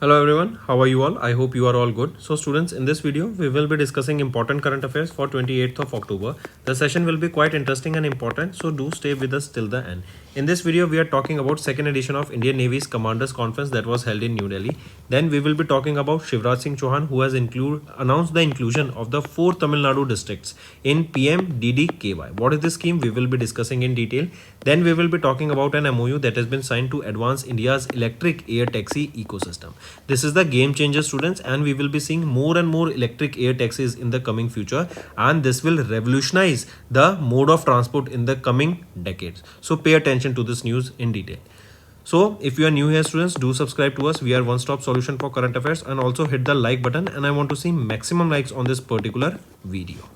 Hello everyone, how are you all? I hope you are all good. So students, in this video, we will be discussing important current affairs for 28th of October. The session will be quite interesting and important, so do stay with us till the end. In this video, we are talking about second edition of Indian Navy's Commanders Conference that was held in New Delhi. Then we will be talking about Shivraj Singh Chauhan, who has announced the inclusion of the 4 Tamil Nadu districts in PMDDKY. What is this scheme? We will be discussing in detail. Then we will be talking about an MOU that has been signed to advance India's electric air taxi ecosystem. This is the game changer, students, and we will be seeing more and more electric air taxis in the coming future, and this will revolutionize the mode of transport in the coming decades. So pay attention to this news in detail. So if you are new here, students, do subscribe to us. We are one-stop solution for current affairs, and also hit the like button, and I want to see maximum likes on this particular video.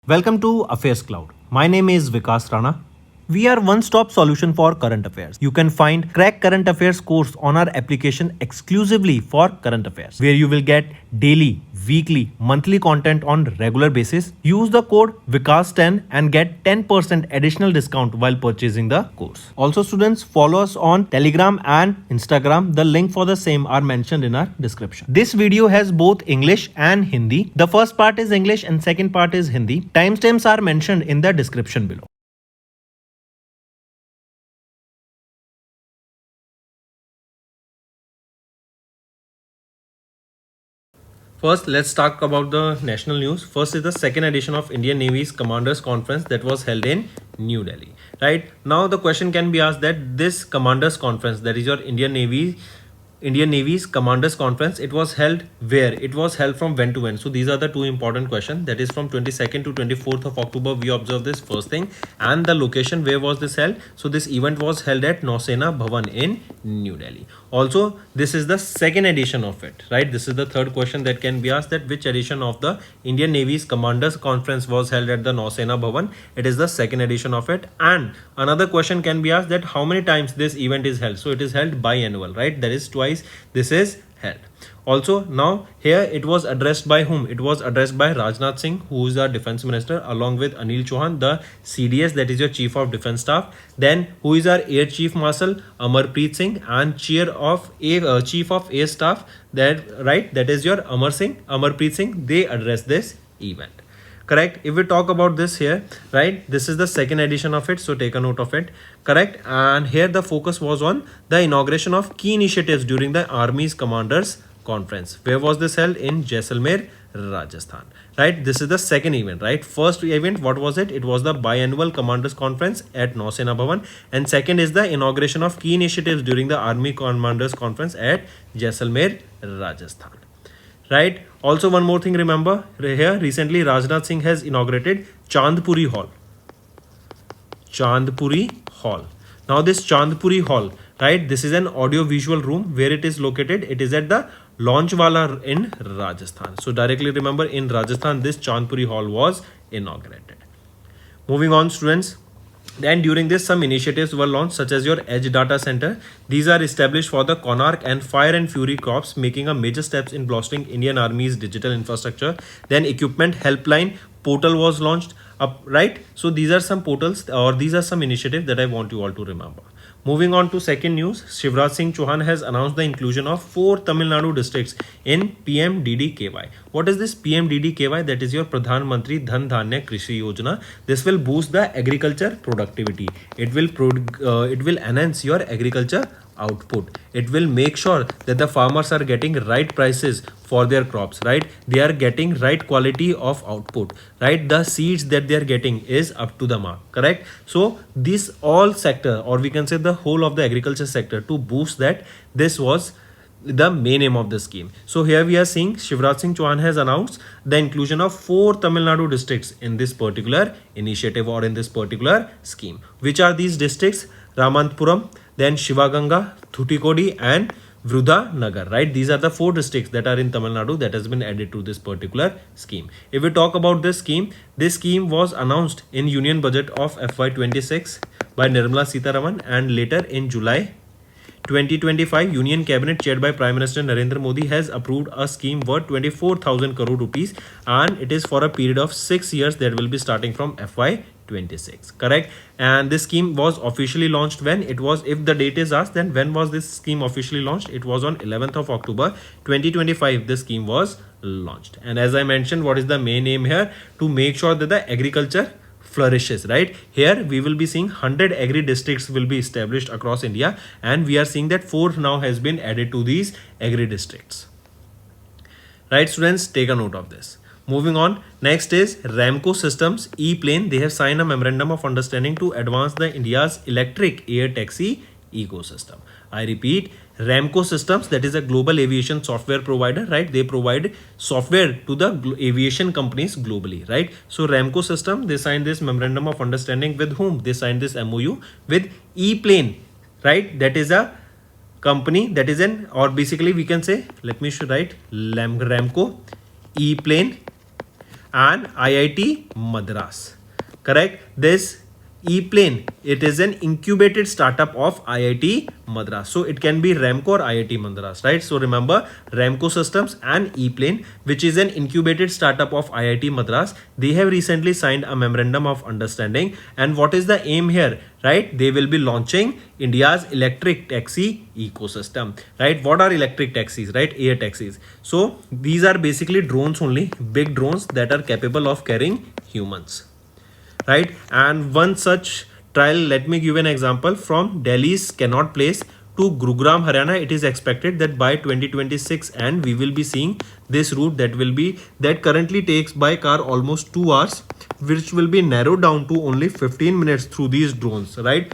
Welcome to Affairs Cloud. My name is Vikas Rana. We are one-stop solution for current affairs. You can find Crack Current Affairs course on our application exclusively for current affairs, where you will get daily, weekly, monthly content on regular basis. Use the code VIKAS10 and get 10% additional discount while purchasing the course. Also students, follow us on Telegram and Instagram. The link for the same are mentioned in our description. This video has both English and Hindi. The first part is English and second part is Hindi. Timestamps are mentioned in the description below. First, let's talk about the national news. First is the second edition of Indian Navy's Commanders Conference that was held in New Delhi. Right now, the question can be asked that this Commanders Conference, that is your Indian Navy's Commanders Conference, it was held where? It was held from when to when? So these are the two important questions. That is from 22nd to 24th of October. We observe this first thing, and the location where was this held? So this event was held at Nausena Bhavan in New Delhi. Also, this is the second edition of it, right? This is the third question that can be asked, that which edition of the Indian Navy's Commanders Conference was held at the Nausena Bhavan. It is the second edition of it. And another question can be asked that how many times this event is held. So it is held biannual, right? That is twice this is held. Also, now here it was addressed by whom? It was addressed by Rajnath Singh, who is our defense minister, along with Anil Chauhan, the CDS, that is your chief of defense staff. Then who is our air chief marshal? Amarpreet Singh, and chief of air staff, that is your Amarpreet Singh. They addressed this event. Correct. If we talk about this here, right, this is the second edition of it, so take a note of it. Correct. And here the focus was on the inauguration of key initiatives during the Army's Commanders Conference. Where was this held? In Jaisalmer, Rajasthan. Right. This is the second event. Right. First event, what was it? It was the biannual Commanders Conference at Nausena Bhavan, and second is the inauguration of key initiatives during the Army Commanders Conference at Jaisalmer, Rajasthan. Right. Also, one more thing, remember here, recently Rajnath Singh has inaugurated Chandpuri Hall. Chandpuri Hall. Now this Chandpuri Hall, right, this is an audio visual room. Where it is located? It is at the Launchwala in Rajasthan. So directly remember, in Rajasthan this Chandpuri Hall was inaugurated. Moving on, students. Then during this, some initiatives were launched, such as your Edge Data Center. These are established for the Konark and Fire and Fury Corps, making a major steps in bolstering Indian Army's digital infrastructure. Then Equipment Helpline portal was launched up, right? So these are some portals, or these are some initiatives that I want you all to remember. Moving on to second news, Shivraj Singh Chauhan has announced the inclusion of 4 Tamil Nadu districts in PMDDKY. What is this PMDDKY? That is your Pradhan Mantri Dhan Dhanya Krishi Yojana. This will boost the agriculture productivity. It will enhance your agriculture output. It will make sure that the farmers are getting right prices for their crops, right? They are getting right quality of output, right? The seeds that they are getting is up to the mark, correct? So this all sector, or we can say the whole of the agriculture sector, to boost that, this was the main aim of the scheme. So here we are seeing Shivraj Singh Chauhan has announced the inclusion of 4 Tamil Nadu districts in this particular initiative, or in this particular scheme. Which are these districts? Ramanpuram, then Shivaganga, Thutikodi, and Vrudhanagar, right? These are the 4 districts that are in Tamil Nadu that has been added to this particular scheme. If we talk about this scheme was announced in Union Budget of FY26 by Nirmala Sitharaman, and later in July 2025, Union Cabinet chaired by Prime Minister Narendra Modi has approved a scheme worth 24,000 crore rupees, and it is for a period of 6 years that will be starting from FY 2026, correct? And this scheme was officially launched when? It was, if the date is asked, then when was this scheme officially launched? It was on 11th of October 2025. This scheme was launched. And as I mentioned, what is the main aim here? To make sure that the agriculture flourishes, right? Here we will be seeing 100 agri districts will be established across India, and we are seeing that 4 now has been added to these agri districts. Right, students, take a note of this. Moving on, next is Ramco Systems E-Plane. They have signed a memorandum of understanding to advance the India's electric air taxi ecosystem. I repeat, Ramco Systems, that is a global aviation software provider, right? They provide software to the aviation companies globally, right? So Ramco System, they signed this memorandum of understanding with whom? They signed this MOU with E-Plane, right? That is a company, that is an, or basically we can say, let me write Ramco, E-Plane and IIT Madras, correct? This E-Plane, it is an incubated startup of IIT Madras. So it can be Ramco or IIT Madras, right? So remember, Ramco Systems and E-Plane, which is an incubated startup of IIT Madras, they have recently signed a memorandum of understanding. And what is the aim here, right? They will be launching India's electric taxi ecosystem, right? What are electric taxis, right? Air taxis. So these are basically drones only, big drones that are capable of carrying humans, right? And one such trial, let me give an example, from Delhi's Connaught Place to Gurugram, Haryana. It is expected that by 2026 and we will be seeing this route that currently takes by car almost 2 hours, which will be narrowed down to only 15 minutes through these drones, right?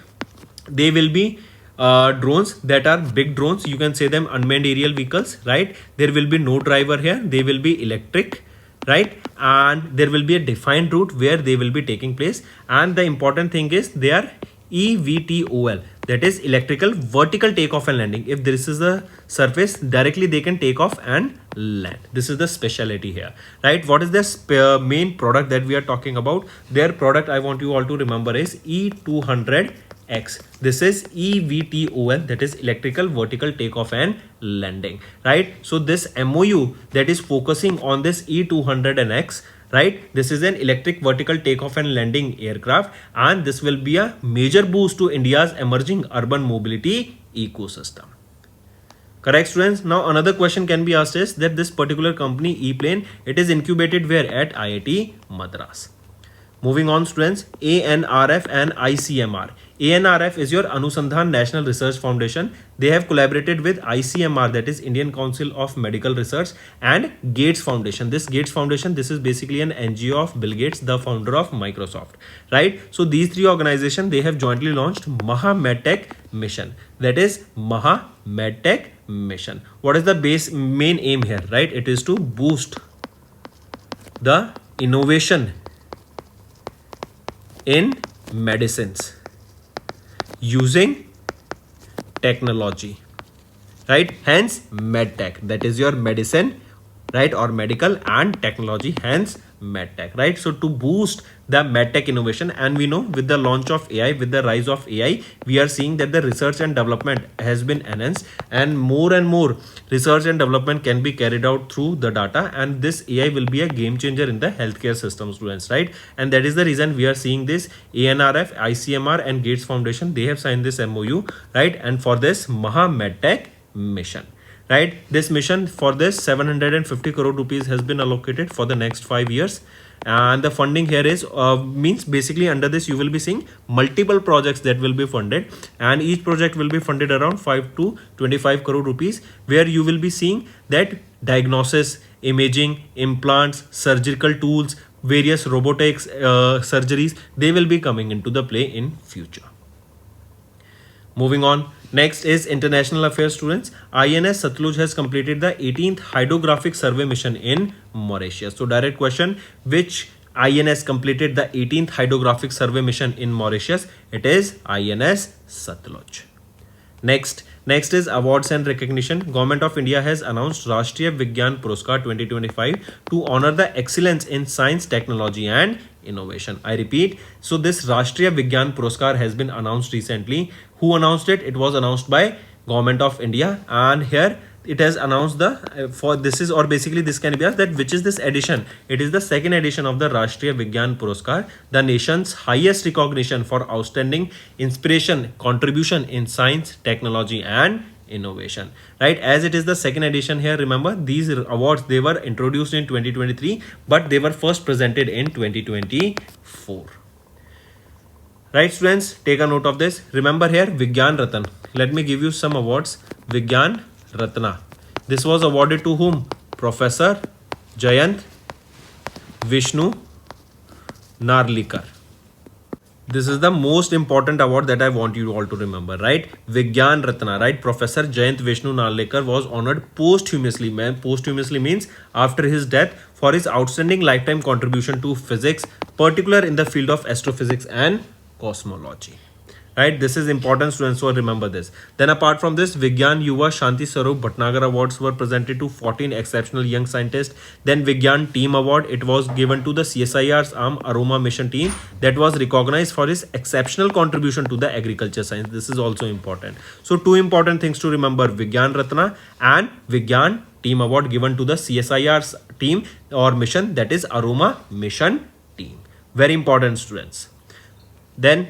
They will be drones that are big drones, you can say them unmanned aerial vehicles, right? There will be no driver here, they will be electric, right? And there will be a defined route where they will be taking place. And the important thing is they are EVTOL, that is electrical vertical takeoff and landing. If this is the surface, directly they can take off and land. This is the specialty here, right? What is the main product that we are talking about? Their product, I want you all to remember, is E200X. This is EVTOL, that is electrical vertical takeoff and landing, right? So this MOU that is focusing on this E200X, right? This is an electric vertical takeoff and landing aircraft, and this will be a major boost to India's emerging urban mobility ecosystem. Correct, students? Now another question can be asked is that this particular company E-Plane, it is incubated where? At IIT Madras. Moving on, students, ANRF and ICMR. ANRF is your Anusandhan National Research Foundation. They have collaborated with ICMR, that is Indian Council of Medical Research, and Gates Foundation. This Gates Foundation, this is basically an NGO of Bill Gates, the founder of Microsoft, right? So these three organizations, they have jointly launched Maha MedTech Mission. That is Maha MedTech Mission. What is the main aim here, right? It is to boost the innovation in medicines using technology, right? Hence medtech, that is your medicine, right? Or medical and technology, hence medtech, right? So to boost the medtech innovation, and we know with the launch of AI, with the rise of AI, we are seeing that the research and development has been enhanced, and more research and development can be carried out through the data, and this AI will be a game changer in the healthcare system, students, right? And that is the reason we are seeing this ANRF, ICMR and Gates Foundation, they have signed this MOU, right? And for this Maha MedTech Mission, right? This mission, for this 750 crore rupees has been allocated for the next 5 years. And the funding here is means basically under this you will be seeing multiple projects that will be funded, and each project will be funded around 5 to 25 crore rupees, where you will be seeing that diagnosis, imaging, implants, surgical tools, various robotics surgeries, they will be coming into the play in future. Moving on, next is international affairs, students. INS Satluj has completed the 18th hydrographic survey mission in Mauritius. So direct question, which INS completed the 18th hydrographic survey mission in Mauritius? It is INS Satluj. Next is awards and recognition. Government of India has announced Rashtriya Vigyan Puraskar 2025 to honor the excellence in science, technology and innovation. I repeat, so this Rashtriya Vigyan Puraskar has been announced recently. Who announced it? It was announced by Government of India, and here it has announced the for this is, or basically this can be asked that which is this edition. It is the second edition of the Rashtriya Vigyan Puraskar, the nation's highest recognition for outstanding inspiration contribution in science, technology and innovation, right? As it is the second edition here, remember these awards, they were introduced in 2023 but they were first presented in 2024. Right students, take a note of this. Remember here Vigyan Ratan. Let me give you some awards. Vigyan Ratna. This was awarded to whom? Professor Jayant Vishnu Narlikar. This is the most important award that I want you all to remember, right? Vigyan Ratna, right? Professor Jayant Vishnu Narlikar was honored posthumously. Posthumously means after his death, for his outstanding lifetime contribution to physics, particularly in the field of astrophysics and cosmology. Right, this is important students, so remember this. Then apart from this, Vigyan Yuva Shanti Swarup Bhatnagar awards were presented to 14 exceptional young scientists. Then Vigyan Team Award, it was given to the CSIR's arm Aroma Mission team that was recognized for its exceptional contribution to the agriculture science. This is also important. So two important things to remember: Vigyan Ratna and Vigyan Team Award given to the CSIR's team or mission, that is Aroma Mission team. Very important students. Then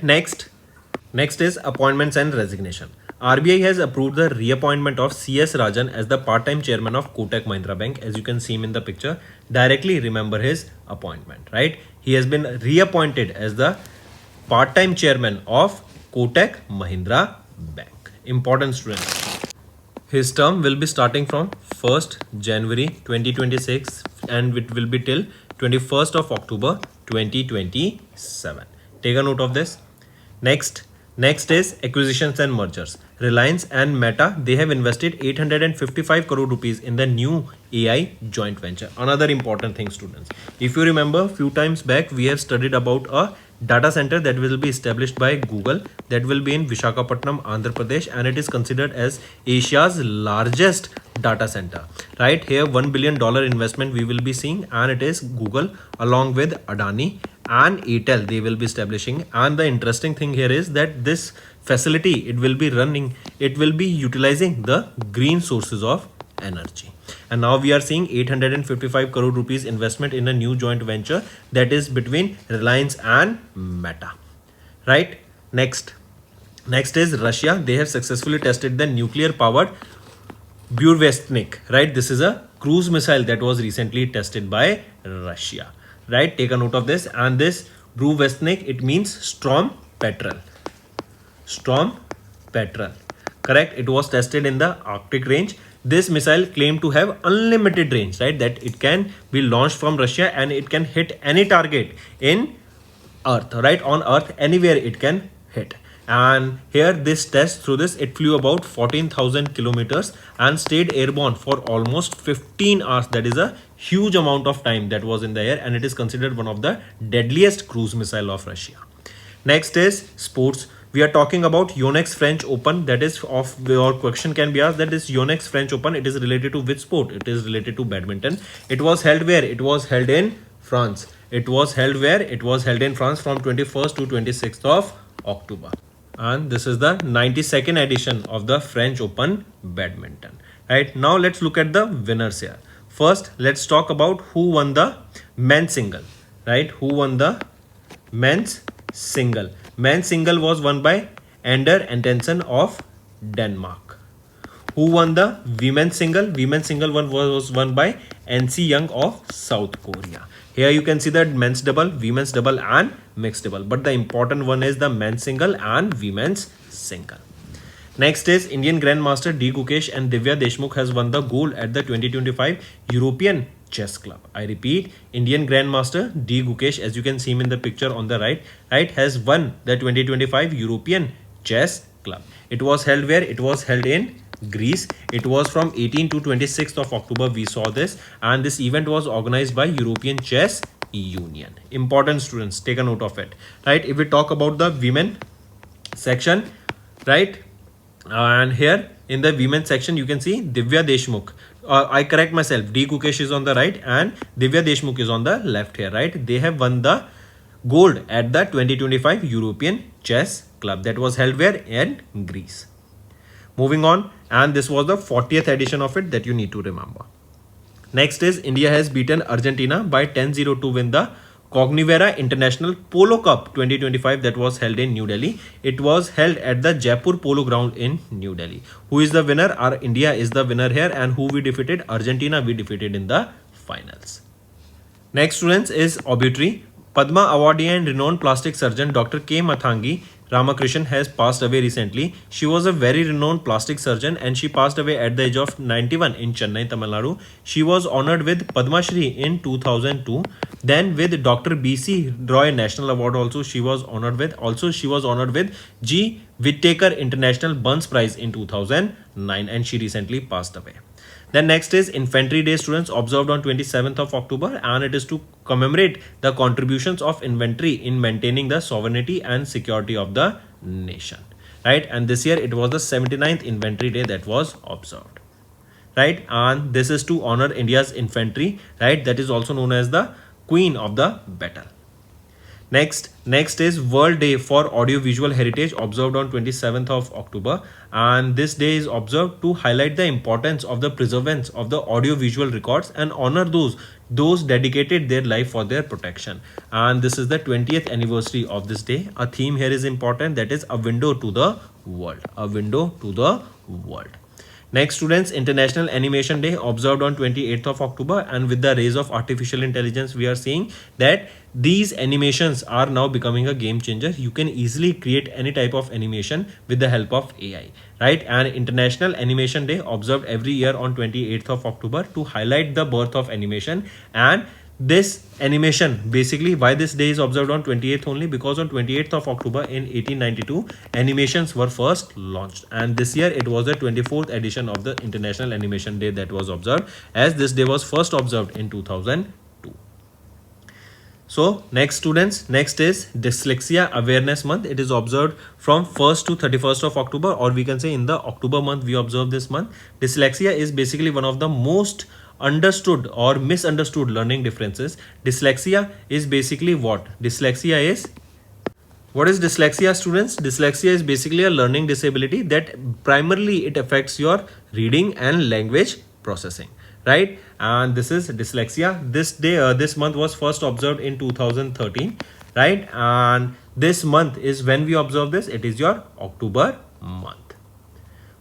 Next is appointments and resignation. RBI has approved the reappointment of CS Rajan as the part-time chairman of Kotak Mahindra Bank. As you can see him in the picture, directly remember his appointment, right? He has been reappointed as the part-time chairman of Kotak Mahindra Bank. Important students. His term will be starting from 1st January 2026 and it will be till 21st of October 2027. Take a note of this. Next is acquisitions and mergers. Reliance and Meta, they have invested 855 crore rupees in the new AI joint venture. Another important thing students. If you remember, few times back we have studied about a data center that will be established by Google, that will be in Visakhapatnam, Andhra Pradesh, and it is considered as Asia's largest data center. Right here, $1 billion investment we will be seeing, and it is Google along with Adani and Airtel they will be establishing. And the interesting thing here is that this facility, it will be utilizing the green sources of energy. And now we are seeing 855 crore rupees investment in a new joint venture that is between Reliance and Meta. Right? Next is Russia. They have successfully tested the nuclear powered Burevestnik. Right? This is a cruise missile that was recently tested by Russia. Right? Take a note of this. And this Burevestnik, it means storm petrel. Storm petrel. Correct? It was tested in the Arctic range. This missile claimed to have unlimited range, right? That it can be launched from Russia and it can hit any target in Earth, right? On Earth, anywhere it can hit. And here this test, through this, it flew about 14,000 kilometers and stayed airborne for almost 15 hours. That is a huge amount of time that was in the air, and it is considered one of the deadliest cruise missile of Russia. Next is sports. We are talking about Yonex French Open. That is of your question can be asked, that is Yonex French Open. It is related to which sport? It is related to badminton. It was held where? It was held in France. It was held where? It was held in France from 21st to 26th of October. And this is the 92nd edition of the French Open badminton. Right, now let's look at the winners here. First, let's talk about who won the men's single. Right, who won the men's single? Men's single was won by Ender Antonsen of Denmark. Who won the women's single? Women's single one was won by NC Young of South Korea. Here you can see that men's double, women's double and mixed double. But the important one is the men's single and women's single. Next is Indian Grandmaster D. Gukesh and Divya Deshmukh has won the gold at the 2025 European Chess Club. I repeat, Indian Grandmaster D. Gukesh, as you can see him in the picture on the right, has won the 2025 European Chess Club. It was held where? It was held in Greece. It was from 18 to 26th of October we saw this, and this event was organized by European Chess Union. Important students, take a note of it. Right, if we talk about the women section, right, and here in the women section you can see Divya Deshmukh. I correct myself, D. Gukesh is on the right and Divya Deshmukh is on the left here, right? They have won the gold at the 2025 European Chess Club that was held where? In Greece. Moving on, and this was the 40th edition of it that you need to remember. Next is India has beaten Argentina by 10-0 to win the Cognivera International Polo Cup 2025 that was held in New Delhi. It was held at the Jaipur Polo Ground in New Delhi. Who is the winner? Our India is the winner here, and who we defeated? Argentina we defeated in the finals. Next, students, is Obituary. Padma awardee and renowned plastic surgeon Dr. K. Mathangi Ramakrishnan has passed away recently. She was a very renowned plastic surgeon and she passed away at the age of 91 in Chennai, Tamil Nadu. She was honored with Padma Shri in 2002. Then with Dr. B.C. Roy National Award also she was honored with. Also she was honored with G. Whittaker International Burns Prize in 2009 and she recently passed away. Then next is Infantry Day, students, observed on 27th of October, and it is to commemorate the contributions of infantry in maintaining the sovereignty and security of the nation, right? And this year it was the 79th Infantry Day that was observed, right? And this is to honor India's infantry, right? That is also known as the Queen of the Battle. Next is World Day for Audiovisual Heritage, observed on 27th of October, and this day is observed to highlight the importance of the preservance of the audiovisual records and honor those dedicated their life for their protection. And this is the 20th anniversary of this day. A theme here is important, that is a window to the world. A window to the world. Next, students, International Animation Day, observed on 28th of October, and with the rise of artificial intelligence we are seeing that these animations are now becoming a game changer. You can easily create any type of animation with the help of AI, right? And International Animation Day, observed every year on 28th of October to highlight the birth of animation. And this animation, basically why this day is observed on 28th only, because on 28th of October in 1892 animations were first launched, and this year it was the 24th edition of the International Animation Day that was observed, as this day was first observed in 2002. So next, students, next is Dyslexia Awareness Month. It is observed from 1st to 31st of October, or we can say in the October month we observe this month. Dyslexia is basically one of the most understood or misunderstood learning differences. Dyslexia is basically what? What is dyslexia, students? Dyslexia is basically a learning disability that primarily it affects your reading and language processing, right? And this is dyslexia. This month was first observed in 2013, right? And this month is when we observe this. It is your October month.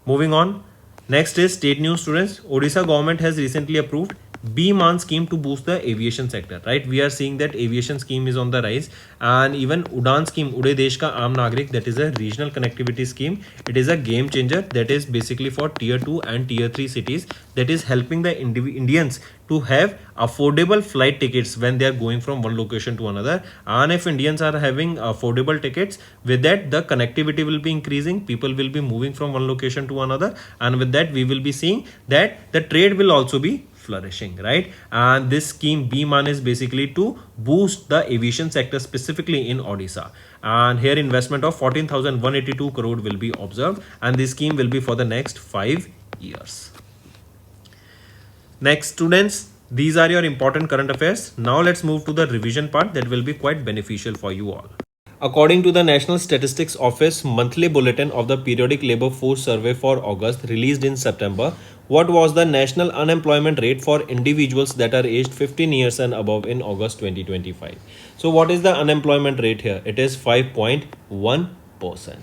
Moving on. Next is state news, students. Odisha government has recently approved B-Man scheme to boost the aviation sector, right? We are seeing that aviation scheme is on the rise, and even Udan scheme, Ude Desh Ka Aam Nagrik, that is a regional connectivity scheme. It is a game changer that is basically for tier 2 and tier 3 cities, that is helping the Indians to have affordable flight tickets when they are going from one location to another. And if Indians are having affordable tickets, with that the connectivity will be increasing, people will be moving from one location to another, and with that we will be seeing that the trade will also be flourishing, right? And this scheme B-Man is basically to boost the aviation sector specifically in Odisha, and here investment of 14,182 crore will be observed, and this scheme will be for the next 5 years. Next, students, these are your important current affairs. Now let's move to the revision part that will be quite beneficial for you all. According to the National Statistics Office monthly bulletin of the Periodic Labour Force Survey for August released in September, what was the national unemployment rate for individuals that are aged 15 years and above in August 2025? So what is the unemployment rate here? It is 5.1%.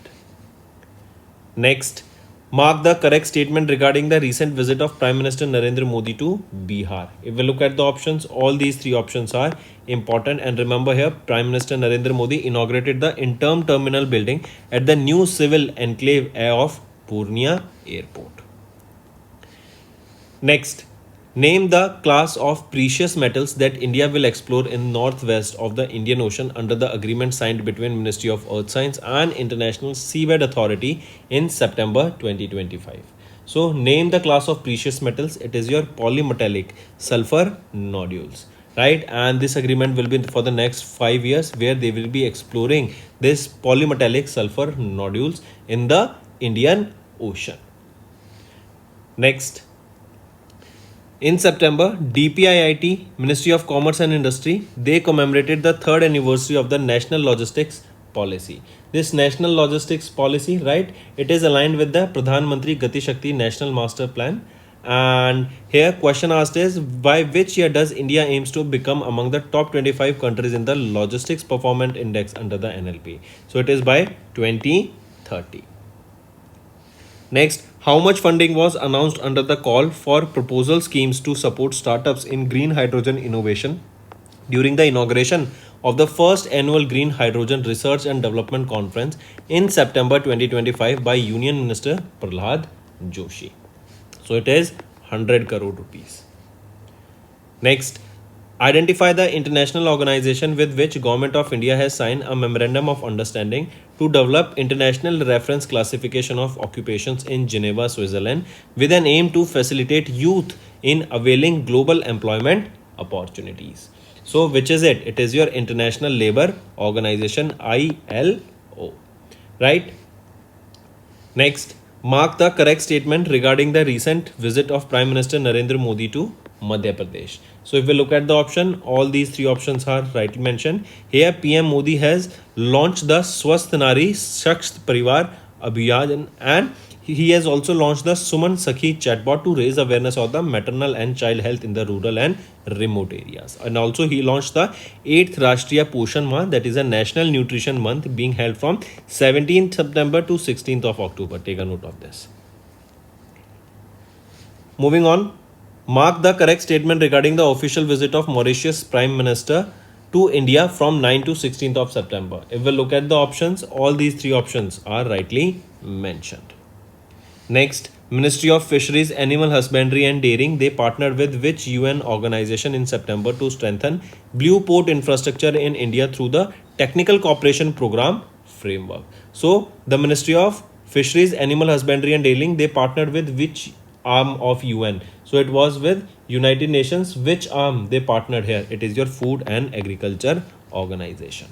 Next, mark the correct statement regarding the recent visit of Prime Minister Narendra Modi to Bihar. If we look at the options, all these three options are important, and remember here Prime Minister Narendra Modi inaugurated the interim terminal building at the new civil enclave of Purnia Airport. Next, name the class of precious metals that India will explore in northwest of the Indian Ocean under the agreement signed between Ministry of Earth Science and International Seabed Authority in September 2025. So name the class of precious metals. It is your polymetallic sulfur nodules, right? And this agreement will be for the next 5 years, where they will be exploring this polymetallic sulfur nodules in the Indian Ocean. Next, in September, DPIIT, Ministry of Commerce and Industry, they commemorated the 3rd anniversary of the National Logistics policy. This national logistics policy, right, it is aligned with the Pradhan Mantri Gati Shakti National Master Plan. And here question asked is, by which year does India aims to become among the top 25 countries in the logistics performance index under the NLP? So it is by 2030. Next, how much funding was announced under the call for proposal schemes to support startups in green hydrogen innovation during the inauguration of the first annual Green Hydrogen Research and Development Conference in September 2025 by Union Minister Prahlad Joshi? So it is 100 crore rupees. Next, identify the international organization with which Government of India has signed a memorandum of understanding to develop international reference classification of occupations in Geneva, Switzerland, with an aim to facilitate youth in availing global employment opportunities. So which is it? It is your International Labour Organization, ILO, right? Next, mark the correct statement regarding the recent visit of Prime Minister Narendra Modi to Madhya Pradesh. So if we look at the option, all these three options are rightly mentioned. Here PM Modi has launched the Swasth Nari Shakht Parivar Abhiyan, and he has also launched the Suman Sakhi chatbot to raise awareness of the maternal and child health in the rural and remote areas. And also he launched the 8th Rashtriya Poshan Month, that is a National Nutrition Month, being held from 17th September to 16th of October. Take a note of this. Moving on, mark the correct statement regarding the official visit of Mauritius Prime Minister to India from 9 to 16th of September. If we look at the options, all these three options are rightly mentioned. Next, Ministry of Fisheries, Animal Husbandry and Dairying, they partnered with which UN organization in September to strengthen blue port infrastructure in India through the Technical Cooperation Program framework? So, the Ministry of Fisheries, Animal Husbandry and Dairying, they partnered with which arm of UN? So, it was with United Nations. Which arm they partnered here? It is your Food and Agriculture Organization.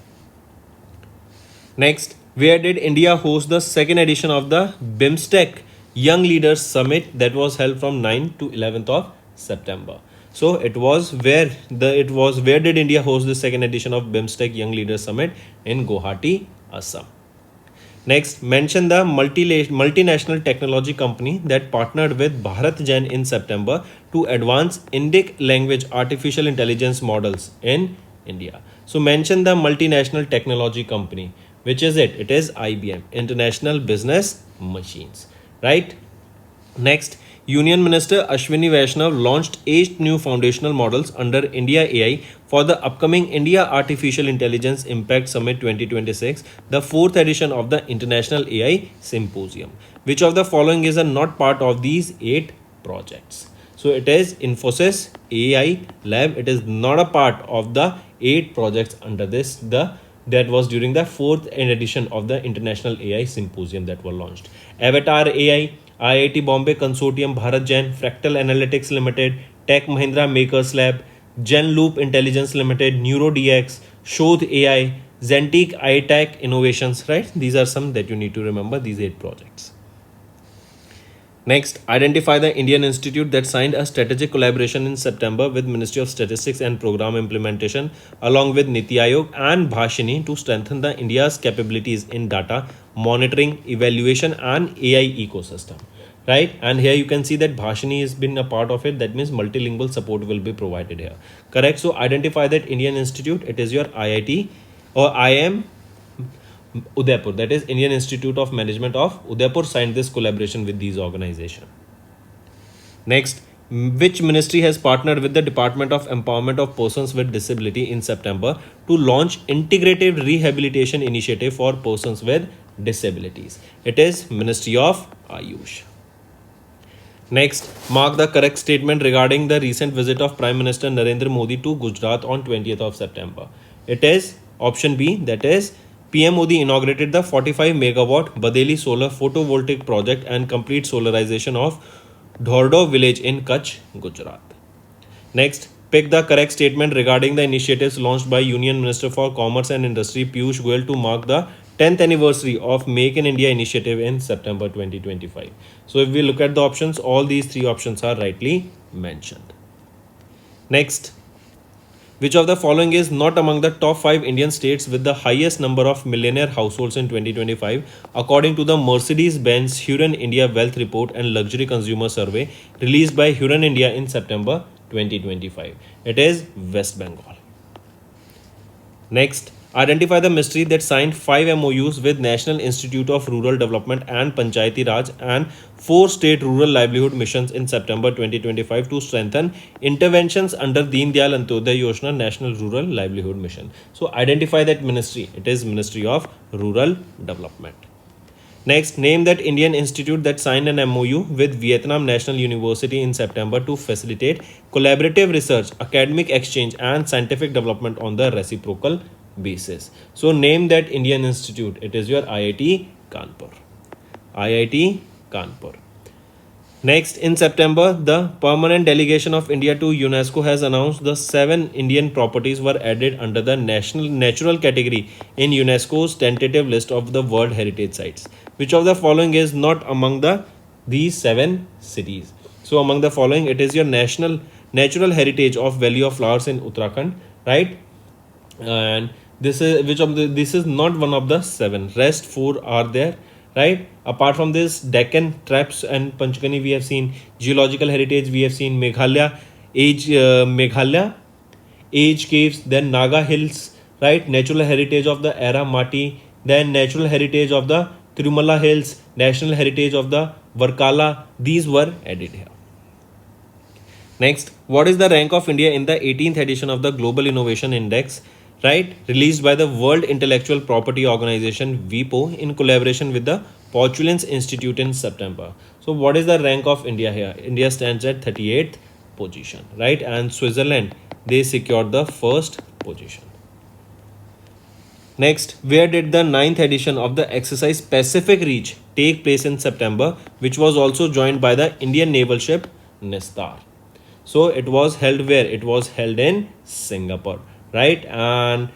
Next, where did India host the second edition of the BIMSTEC Young Leaders Summit that was held from 9 to 11th of September? So it was where did India host the second edition of BIMSTEC Young Leaders Summit? In Guwahati, Assam. Next, mention the multinational technology company that partnered with Bharat Gen in September to advance Indic language artificial intelligence models in India. So mention the multinational technology company. Which is it? It is IBM, International Business Machines, right? Next, Union Minister Ashwini Vaishnav launched 8 new foundational models under India AI for the upcoming India Artificial Intelligence Impact Summit 2026, the 4th edition of the International AI Symposium. Which of the following is not part of these 8 projects? So it is Infosys AI Lab. It is not a part of the 8 projects under this. That was during the 4th edition of the International AI Symposium that were launched. Avatar AI, IIT Bombay Consortium, Bharat Gen, Fractal Analytics Limited, Tech Mahindra Makers Lab, Gen Loop Intelligence Limited, NeuroDX, Shodh AI, Zentik iTech Innovations, right? These are some that you need to remember, these 8 projects. Next, identify the Indian institute that signed a strategic collaboration in September with Ministry of Statistics and Program Implementation along with Niti Aayog and Bhashini to strengthen the India's capabilities in data, monitoring, evaluation and AI ecosystem, right? And here you can see that Bhashini has been a part of it. That means multilingual support will be provided here. Correct? So identify that Indian institute. It is your IIT or IM Udaipur, that is Indian Institute of Management of Udaipur, signed this collaboration with these organizations. Next, which ministry has partnered with the Department of Empowerment of Persons with Disability in September to launch integrative rehabilitation initiative for persons with disabilities? It is Ministry of Ayush. Next, mark the correct statement regarding the recent visit of Prime Minister Narendra Modi to Gujarat on 20th of September. It is option B, that is PM Modi inaugurated the 45 megawatt Badeli solar photovoltaic project and complete solarization of Dhordo village in Kutch, Gujarat. Next, pick the correct statement regarding the initiatives launched by Union Minister for Commerce and Industry Piyush Goyal to mark the 10th anniversary of Make in India initiative in September 2025. So if we look at the options, all these 3 options are rightly mentioned. Next, Which of the following is not among the top 5 Indian states with the highest number of millionaire households in 2025 according to the Mercedes-Benz Huron India Wealth Report and Luxury Consumer Survey released by Huron India in September 2025? It is West Bengal. Next, identify the ministry that signed 5 MOUs with National Institute of Rural Development and Panchayati Raj and 4 state rural livelihood missions in September 2025 to strengthen interventions under Deen Dayal Antyodaya Yojana National Rural Livelihood Mission. So identify that ministry. It is Ministry of Rural Development. Next, name that Indian institute that signed an MOU with Vietnam National University in September to facilitate collaborative research, academic exchange, and scientific development on the reciprocal basis. So, name that Indian institute. It is your IIT Kanpur. IIT Kanpur. Next, in September, the permanent delegation of India to UNESCO has announced the 7 Indian properties were added under the natural category in UNESCO's tentative list of the World Heritage Sites. Which of the following is not among these 7 cities? So, among the following, it is your natural heritage of Valley of Flowers in Uttarakhand, right? And this is not one of the 7. Rest 4 are there. Right, apart from this, Deccan traps and Panchgani we have seen, geological heritage we have seen, Meghalaya age caves, then Naga hills, right, natural heritage of the Era Mati, then natural heritage of the Tirumala hills, national heritage of the Varkala. These were added here. Next, what is the rank of India in the 18th edition of the Global Innovation Index, right, released by the World Intellectual Property Organization WIPO in collaboration with the Portulans Institute in September? So what is the rank of India here? India stands at 38th position, right, and Switzerland, they secured the first position. Next, where did the 9th edition of the exercise Pacific Reach take place in September, which was also joined by the Indian naval ship Nistar? So it was held where? It was held in Singapore. Right, and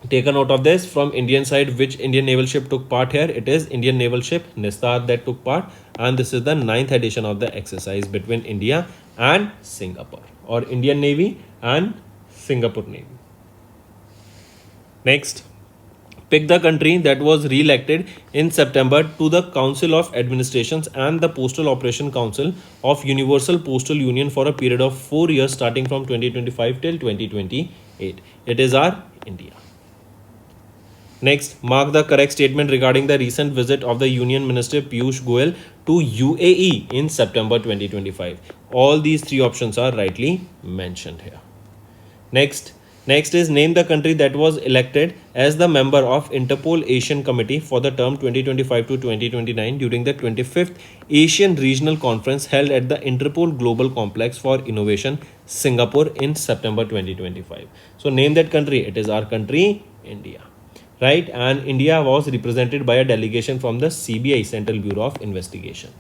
take a note of this from Indian side, which Indian naval ship took part here. It is Indian naval ship Nistar that took part, and this is the 9th edition of the exercise between India and Singapore, or Indian Navy and Singapore Navy. Next, pick the country that was re-elected in September to the Council of Administrations and the Postal Operation Council of Universal Postal Union for a period of 4 years starting from 2025 till 2028. It is our India. Next, mark the correct statement regarding the recent visit of the Union Minister Piyush Goyal to UAE in September 2025. All these 3 options are rightly mentioned here. Next is name the country that was elected as the member of Interpol Asian Committee for the term 2025 to 2029 during the 25th Asian Regional Conference held at the Interpol Global Complex for Innovation, Singapore in September 2025. So name that country. It is our country, India. Right, and India was represented by a delegation from the CBI, Central Bureau of Investigation.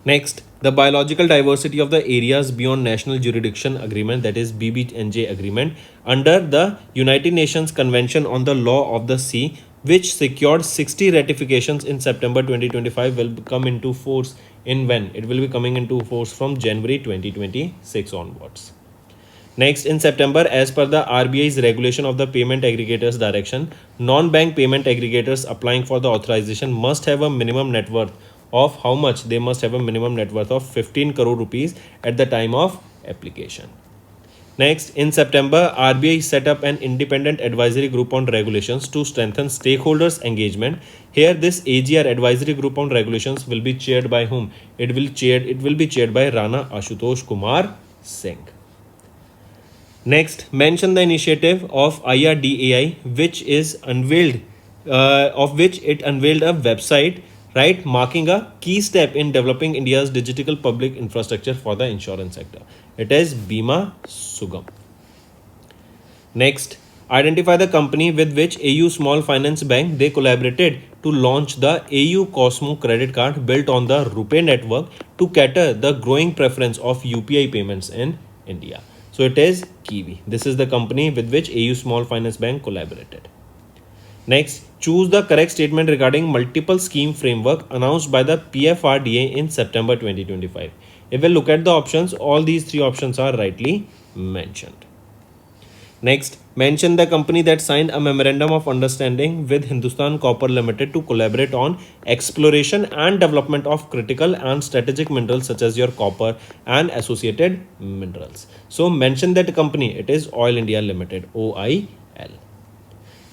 Next, the biological diversity of the areas beyond national jurisdiction agreement, that is BBNJ agreement, under the United Nations Convention on the Law of the Sea, which secured 60 ratifications in September 2025, will come into force in when? It will be coming into force from January 2026 onwards. Next, in September, as per the RBI's regulation of the payment aggregators direction, non-bank payment aggregators applying for the authorization must have a minimum net worth of how much? They must have a minimum net worth of 15 crore rupees at the time of application. Next, in September, RBI set up an independent advisory group on regulations to strengthen stakeholders' engagement. Here, this AGR advisory group on regulations will be chaired by whom? It will be chaired by Rana Ashutosh Kumar Singh. Next, mention the initiative of IRDAI, which is unveiled, of which it unveiled a website, right, marking a key step in developing India's digital public infrastructure for the insurance sector. It is Bima Sugam. Next, identify the company with which AU Small Finance Bank they collaborated to launch the AU Cosmo credit card built on the RuPay network to cater the growing preference of UPI payments in India. So it is Kiwi. This is the company with which AU Small Finance Bank collaborated. Next, choose the correct statement regarding multiple scheme framework announced by the PFRDA in September 2025. If we look at the options, all these three options are rightly mentioned. Next, mention the company that signed a memorandum of understanding with Hindustan Copper Limited to collaborate on exploration and development of critical and strategic minerals such as your copper and associated minerals. So mention that company, it is Oil India Limited, OIL.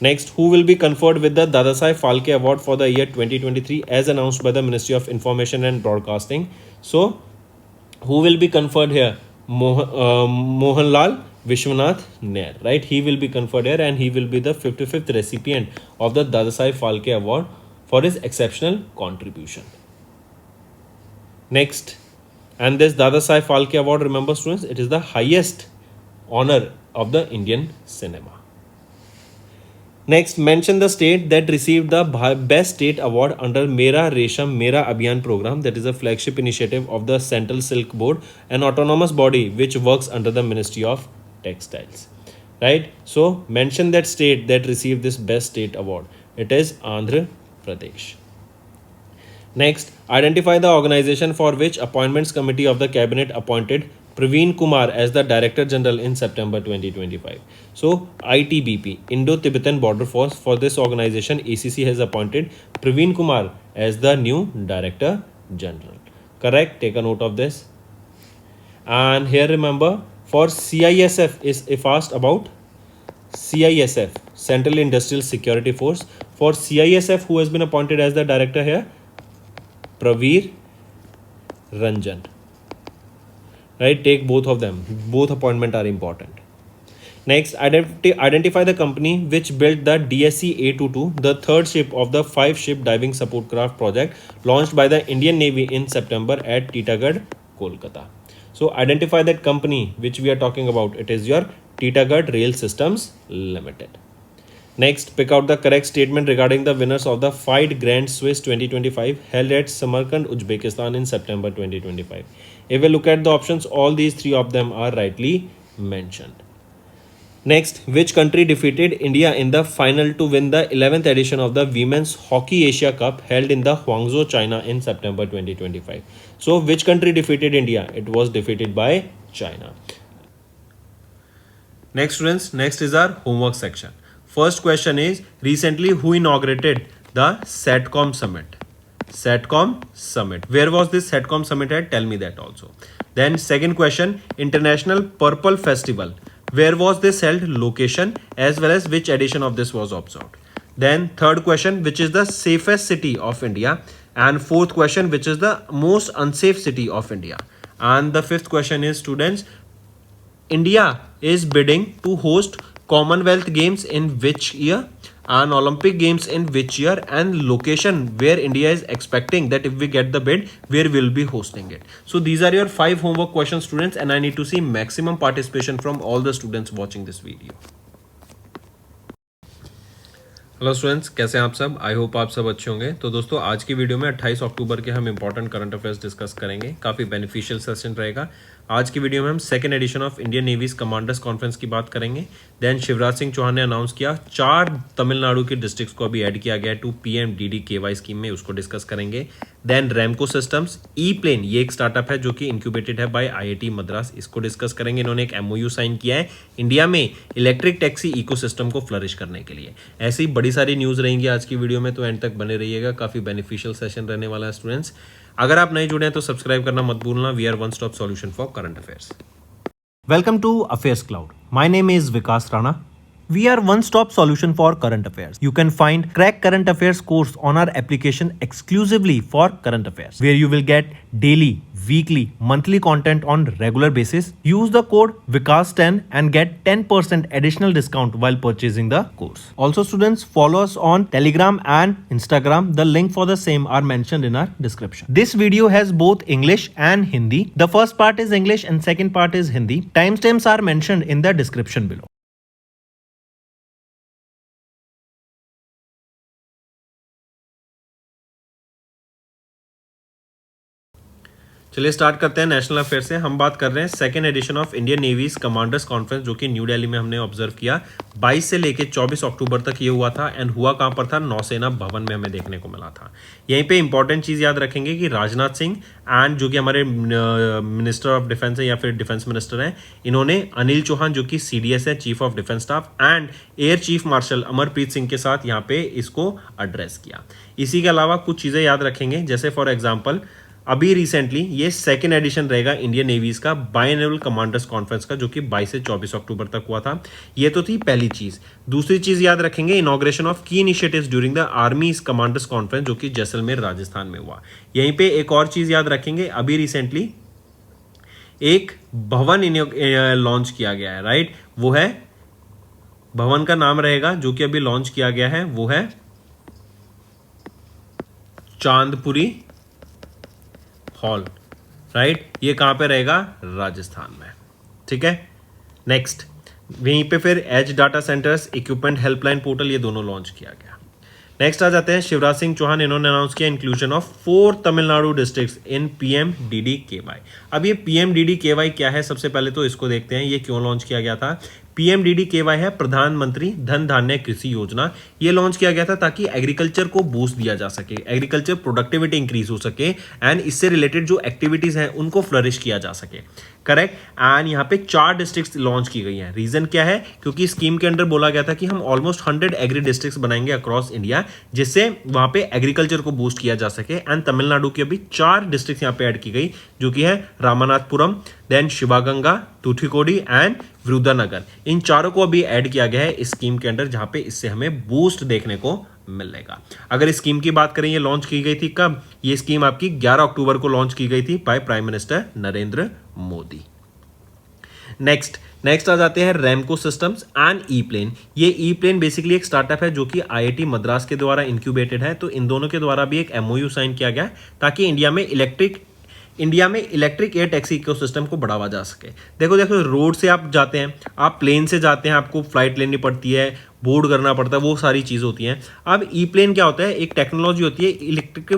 Next, who will be conferred with the Dadasaheb Phalke Award for the year 2023 as announced by the Ministry of Information and Broadcasting? So, who will be conferred here? Mohanlal Vishwanath Nair, right? He will be conferred here and he will be the 55th recipient of the Dadasaheb Phalke Award for his exceptional contribution. Next, and this Dadasaheb Phalke Award, remember students, it is the highest honor of the Indian cinema. Next, mention the state that received the Best State Award under Mera Resham Mera Abhiyan program, that is a flagship initiative of the Central Silk Board, an autonomous body which works under the Ministry of Textiles. Right? So, mention that state that received this Best State Award. It is Andhra Pradesh. Next, identify the organization for which Appointments Committee of the Cabinet appointed Praveen Kumar as the Director General in September 2025. So, ITBP, Indo-Tibetan Border Force, for this organization, ACC has appointed Praveen Kumar as the new Director General. Correct? Take a note of this. And here remember, for CISF, if asked about CISF, Central Industrial Security Force, for CISF, who has been appointed as the Director here? Praveer Ranjan. Right, take both of them. Both appointments are important. Next, identify the company which built the DSC A22, the third ship of the 5-ship diving support craft project launched by the Indian Navy in September at Titagarh, Kolkata. So, identify that company which we are talking about. It is your Titagarh Rail Systems Limited. Next, pick out the correct statement regarding the winners of the FIDE Grand Swiss 2025 held at Samarkand, Uzbekistan in September 2025. If we look at the options, all these three of them are rightly mentioned. Next, which country defeated India in the final to win the 11th edition of the Women's Hockey Asia Cup held in the Guangzhou, China in September 2025? So, which country defeated India? It was defeated by China. Next, students, next is our homework section. First question is, recently who inaugurated the SATCOM Summit? SATCOM Summit. Where was this SATCOM Summit at? Tell me that also. Then second question, International Purple Festival. Where was this held? Location as well as which edition of this was observed. Then third question, which is the safest city of India? And fourth question, which is the most unsafe city of India? And the fifth question is, students, India is bidding to host Commonwealth Games in which year and Olympic Games in which year, and location where India is expecting that if we get the bid, where we'll be hosting it. So these are your 5 homework questions, students, and I need to see maximum participation from all the students watching this video. Hello students, कैसे हैं आप सब? I hope आप सब अच्छे होंगे। तो दोस्तों, आज की वीडियो में 28 अक्टूबर के हम इंपॉर्टेंट करंट अफेयर्स डिस्कस करेंगे। काफ़ी बेनिफिशियल सेशन रहेगा। आज की वीडियो में हम second edition of Indian Navy's commanders conference की बात करेंगे। देन शिवराज सिंह चौहान ने अनाउंस किया 4 तमिलनाडु के डिस्ट्रिक्ट्स को अभी ऐड किया गया टू PMDDKY स्कीम में, उसको डिस्कस करेंगे। Then Ramco Systems e plane, ये एक स्टार्टअप है जो कि इंक्यूबेटेड है बाय IIT मद्रास, इसको डिस्कस करेंगे। इन्होंने एक MOU साइन किया है इंडिया में इलेक्ट्रिक टैक्सी इकोसिस्टम को फ्लरिश करने के लिए। ऐसी बड़ी सारी न्यूज़ रहेंगी आज की वीडियो में, तो एंड तक बने रहिएगा। काफ़ी बेनिफिशियल सेशन रहने वाला है स्टूडेंट्स। अगर आप नहीं जुड़े हैं तो सब्सक्राइब करना मत भूलना। We are one stop solution for current affairs. Welcome to Affairs Cloud. My name is Vikas Rana. We are one-stop solution for current affairs. You can find Crack Current Affairs course on our application exclusively for current affairs, where you will get daily, weekly, monthly content on regular basis. Use the code Vikas10 and get 10% additional discount while purchasing the course. Also, students, follow us on Telegram and Instagram. The link for the same are mentioned in our description. This video has both English and Hindi. The first part is English and second part is Hindi. Timestamps are mentioned in the description below. चलिए start करते हैं national affair से। हम बात कर रहे हैं second edition of Indian Navy's commanders conference, जो कि न्यू दिल्ली में हमने ऑब्जर्व किया। 22 से लेकर 24 अक्टूबर तक ये हुआ था एंड हुआ कहाँ पर था? नौसेना भवन में हमें देखने को मिला था। यहीं पे इंपॉर्टेंट चीज़ याद रखेंगे कि राजनाथ सिंह एंड जो कि हमारे मिनिस्टर ऑफ डिफेंस है या फिर डिफेंस मिनिस्टर हैं, इन्होंने अनिल चौहान जो कि CDS है, chief of defence staff, and air chief marshal Amarpreet Singh के साथ यहाँ पे इसको एड्रेस किया। इसी के अलावा कुछ चीज़ें याद रखेंगे, जैसे फॉर एग्जाम्पल अभी रिसेंटली ये सेकेंड एडिशन रहेगा इंडियन नेवीज का बायएनुअल कमांडर्स कॉन्फ्रेंस का, जो कि 22 से 24 अक्टूबर तक हुआ था। ये तो थी पहली चीज। दूसरी चीज याद रखेंगे, इनॉग्रेशन ऑफ की initiatives during the army commanders conference, जो कि जैसलमेर राजस्थान में हुआ। यहीं पे एक और चीज याद रखेंगे, अभी रिसेंटली एक भवन लॉन्च किया गया है, राइट? वो है, भवन का नाम रहेगा जो कि अभी लॉन्च किया गया है, वो है चांदपुरी हॉल, राइट? ये कहां पे रहेगा? राजस्थान में, ठीक है। नेक्स्ट, वहीं पे फिर edge data centres, equipment helpline portal, ये दोनों लॉन्च किया गया। नेक्स्ट आ जाते हैं शिवराज सिंह चौहान, इन्होंने अनाउंस किया inclusion of 4 Tamil Nadu districts in PMDD-KY। अब ये PMDD-KY क्या है? सबसे पहले तो इसको देखते हैं, ये क्यों लॉन्च किया गया था। PMDD-KY है प्रधानमंत्री धन धान्य कृषि योजना। ये लॉन्च किया गया था ताकि एग्रीकल्चर को बूस्ट दिया जा सके, एग्रीकल्चर प्रोडक्टिविटी इंक्रीज हो सके एंड इससे रिलेटेड जो एक्टिविटीज हैं उनको फ्लरिश किया जा सके, करेक्ट। एंड यहाँ पे 4 डिस्ट्रिक्ट्स लॉन्च की गई हैं। रीजन क्या है? क्योंकि स्कीम के अंडर बोला गया था कि हम ऑलमोस्ट 100 एग्री डिस्ट्रिक्ट्स बनाएंगे अक्रॉस इंडिया, जिससे वहां पे एग्रीकल्चर को बूस्ट किया जा सके। एंड तमिलनाडु की अभी 4 डिस्ट्रिक्ट्स यहाँ पे ऐड की गई, जो कि है रामनाथपुरम, देन शिवागंगा, तूथिकोडी एंड विरुद्धानगर। इन चारों को अभी ऐड किया गया है इस स्कीम के अंडर, जहां पे इससे हमें बूस्ट देखने को मिलेगा। अगर इस स्कीम की बात करें, ये लॉन्च की गई थी कब? ये स्कीम आपकी 11 अक्टूबर को लॉन्च की गई थी by prime minister Narendra Modi. Next आ जाते हैं Ramco systems and E plane. ये ई प्लेन बेसिकली एक स्टार्टअप है जो कि IIT मद्रास के द्वारा इंक्यूबेटेड है। तो इन दोनों के द्वारा भी एक MOU साइन किया गया ताकि इंडिया में इलेक्ट्रिक एयर टैक्सी इकोसिस्टम को बढ़ावा जा सके। देखो रोड से आप जाते हैं, आप प्लेन से जाते हैं, आपको फ्लाइट लेनी पड़ती है, बोर्ड करना पड़ता है, वो सारी चीज़ होती हैं। अब ई प्लेन क्या होता है? एक टेक्नोलॉजी होती है electrical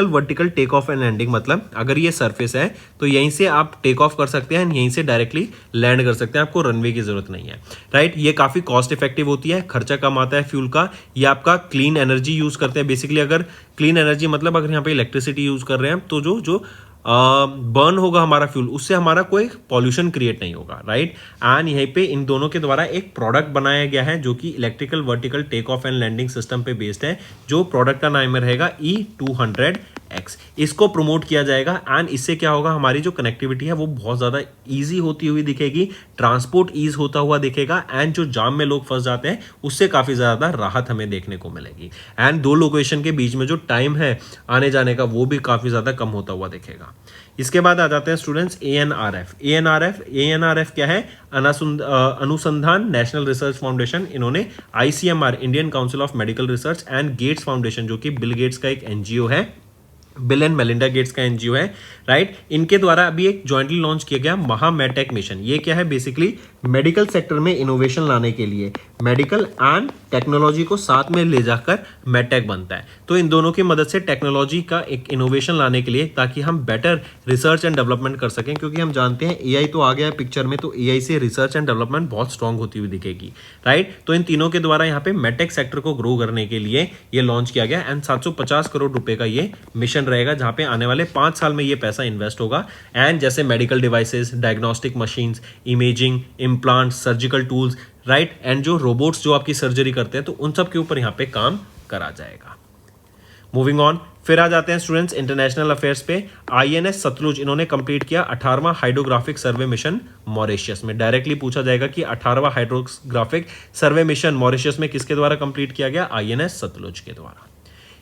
vertical take off and landing. मतलब अगर ये सरफेस है तो यहीं से आप टेक ऑफ कर सकते हैं, यहीं से डायरेक्टली लैंड कर सकते हैं, आपको रनवे की जरूरत नहीं है, राइट? ये काफ़ी कॉस्ट इफेक्टिव होती है, खर्चा कम आता है फ्यूल का। ये आपका क्लीन एनर्जी यूज़ करते हैं। बेसिकली अगर क्लीन एनर्जी मतलब अगर यहाँ पे इलेक्ट्रिसिटी यूज़ कर रहे हैं तो जो बर्न होगा हमारा फ्यूल, उससे हमारा कोई पॉल्यूशन क्रिएट नहीं होगा, राइट? एंड यहीं पे इन दोनों के द्वारा एक प्रोडक्ट बनाया गया है जो कि electrical vertical take off and landing system पे बेस्ड है, जो प्रोडक्ट का नाम रहेगा E200X। इसको प्रमोट किया जाएगा एंड इससे क्या होगा? हमारी जो कनेक्टिविटी है वो बहुत ज़्यादा ईजी होती हुई दिखेगी, ट्रांसपोर्ट ईज होता हुआ दिखेगा एंड जो जाम में लोग फंस जाते हैं उससे काफ़ी ज़्यादा राहत हमें देखने को मिलेगी। एंड 2 लोकेशन के बीच में जो टाइम है आने जाने का वो भी काफ़ी ज़्यादा कम होता हुआ दिखेगा। इसके बाद आ जाते हैं स्टूडेंट्स ANRF क्या है? Anusandhan National Research Foundation. इन्होंने ICMR Indian Council of Medical Research and Gates Foundation, जो कि बिल गेट्स का एक NGO है, बिल एंड मेलिंडा गेट्स का NGO है, राइट? इनके द्वारा अभी एक जॉइंटली लॉन्च किया गया महामेटेक मिशन। ये क्या है? बेसिकली मेडिकल सेक्टर में इनोवेशन लाने के लिए मेडिकल एंड टेक्नोलॉजी को साथ में ले जाकर मेडटेक बनता है। तो इन दोनों की मदद से टेक्नोलॉजी का एक इनोवेशन लाने के लिए, ताकि हम बेटर रिसर्च एंड डेवलपमेंट कर सकें, क्योंकि हम जानते हैं AI तो आ गया है पिक्चर में, तो AI से रिसर्च एंड डेवलपमेंट बहुत स्ट्रांग होती हुई दिखेगी, राइट? तो इन तीनों के द्वारा यहाँ पे मेडटेक सेक्टर को ग्रो करने के लिए ये लॉन्च किया गया एंड 750 करोड़ रुपए का ये मिशन रहेगा, जहां पे आने वाले 5 साल में ये पैसा इन्वेस्ट होगा। एंड जैसे medical devices, diagnostic machines, imaging, implant, surgical tools, right? And जो रोबोट्स जो आपकी सर्जरी करते हैं, तो उन सब के ऊपर यहाँ पे काम करा जाएगा। मूविंग ऑन, फिर आ जाते हैं स्टूडेंट्स इंटरनेशनल अफेयर्स पे। INS सतलुज इन्होंने कंप्लीट किया 18वां हाइड्रोग्राफिक सर्वे मिशन मॉरिशस में। डायरेक्टली पूछा जाएगा कि 18वां हाइड्रोग्राफिक सर्वे मिशन मॉरिशस में किसके द्वारा कंप्लीट किया गया? INS सतलुज के द्वारा।